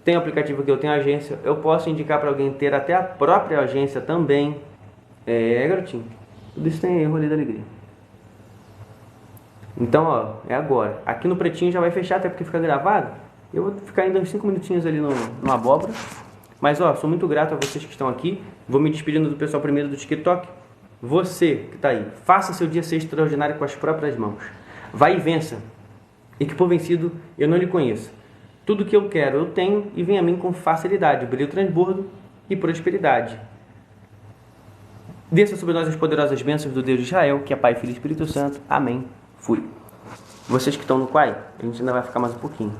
Tem o aplicativo que eu tenho agência. Eu posso indicar para alguém ter até a própria agência também. Garotinho. Tudo isso tem Rolê da Alegria. Então, ó, é agora. Aqui no pretinho já vai fechar, até porque fica gravado. Eu vou ficar ainda uns 5 minutinhos ali no abóbora. Mas, ó, sou muito grato a vocês que estão aqui. Vou me despedindo do pessoal primeiro do TikTok. Você que está aí, faça seu dia ser extraordinário com as próprias mãos. Vai e vença. E que por vencido eu não lhe conheço. Tudo que eu quero eu tenho e vem a mim com facilidade, brilho, transbordo e prosperidade. Desça sobre nós as poderosas bênçãos do Deus de Israel, que é Pai, Filho e Espírito Santo. Amém. Fui. Vocês que estão no Quai, a gente ainda vai ficar mais um pouquinho.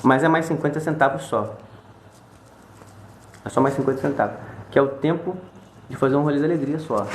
Mas é mais 50 centavos só. É só mais 50 centavos. Que é o tempo de fazer um rolê da alegria só.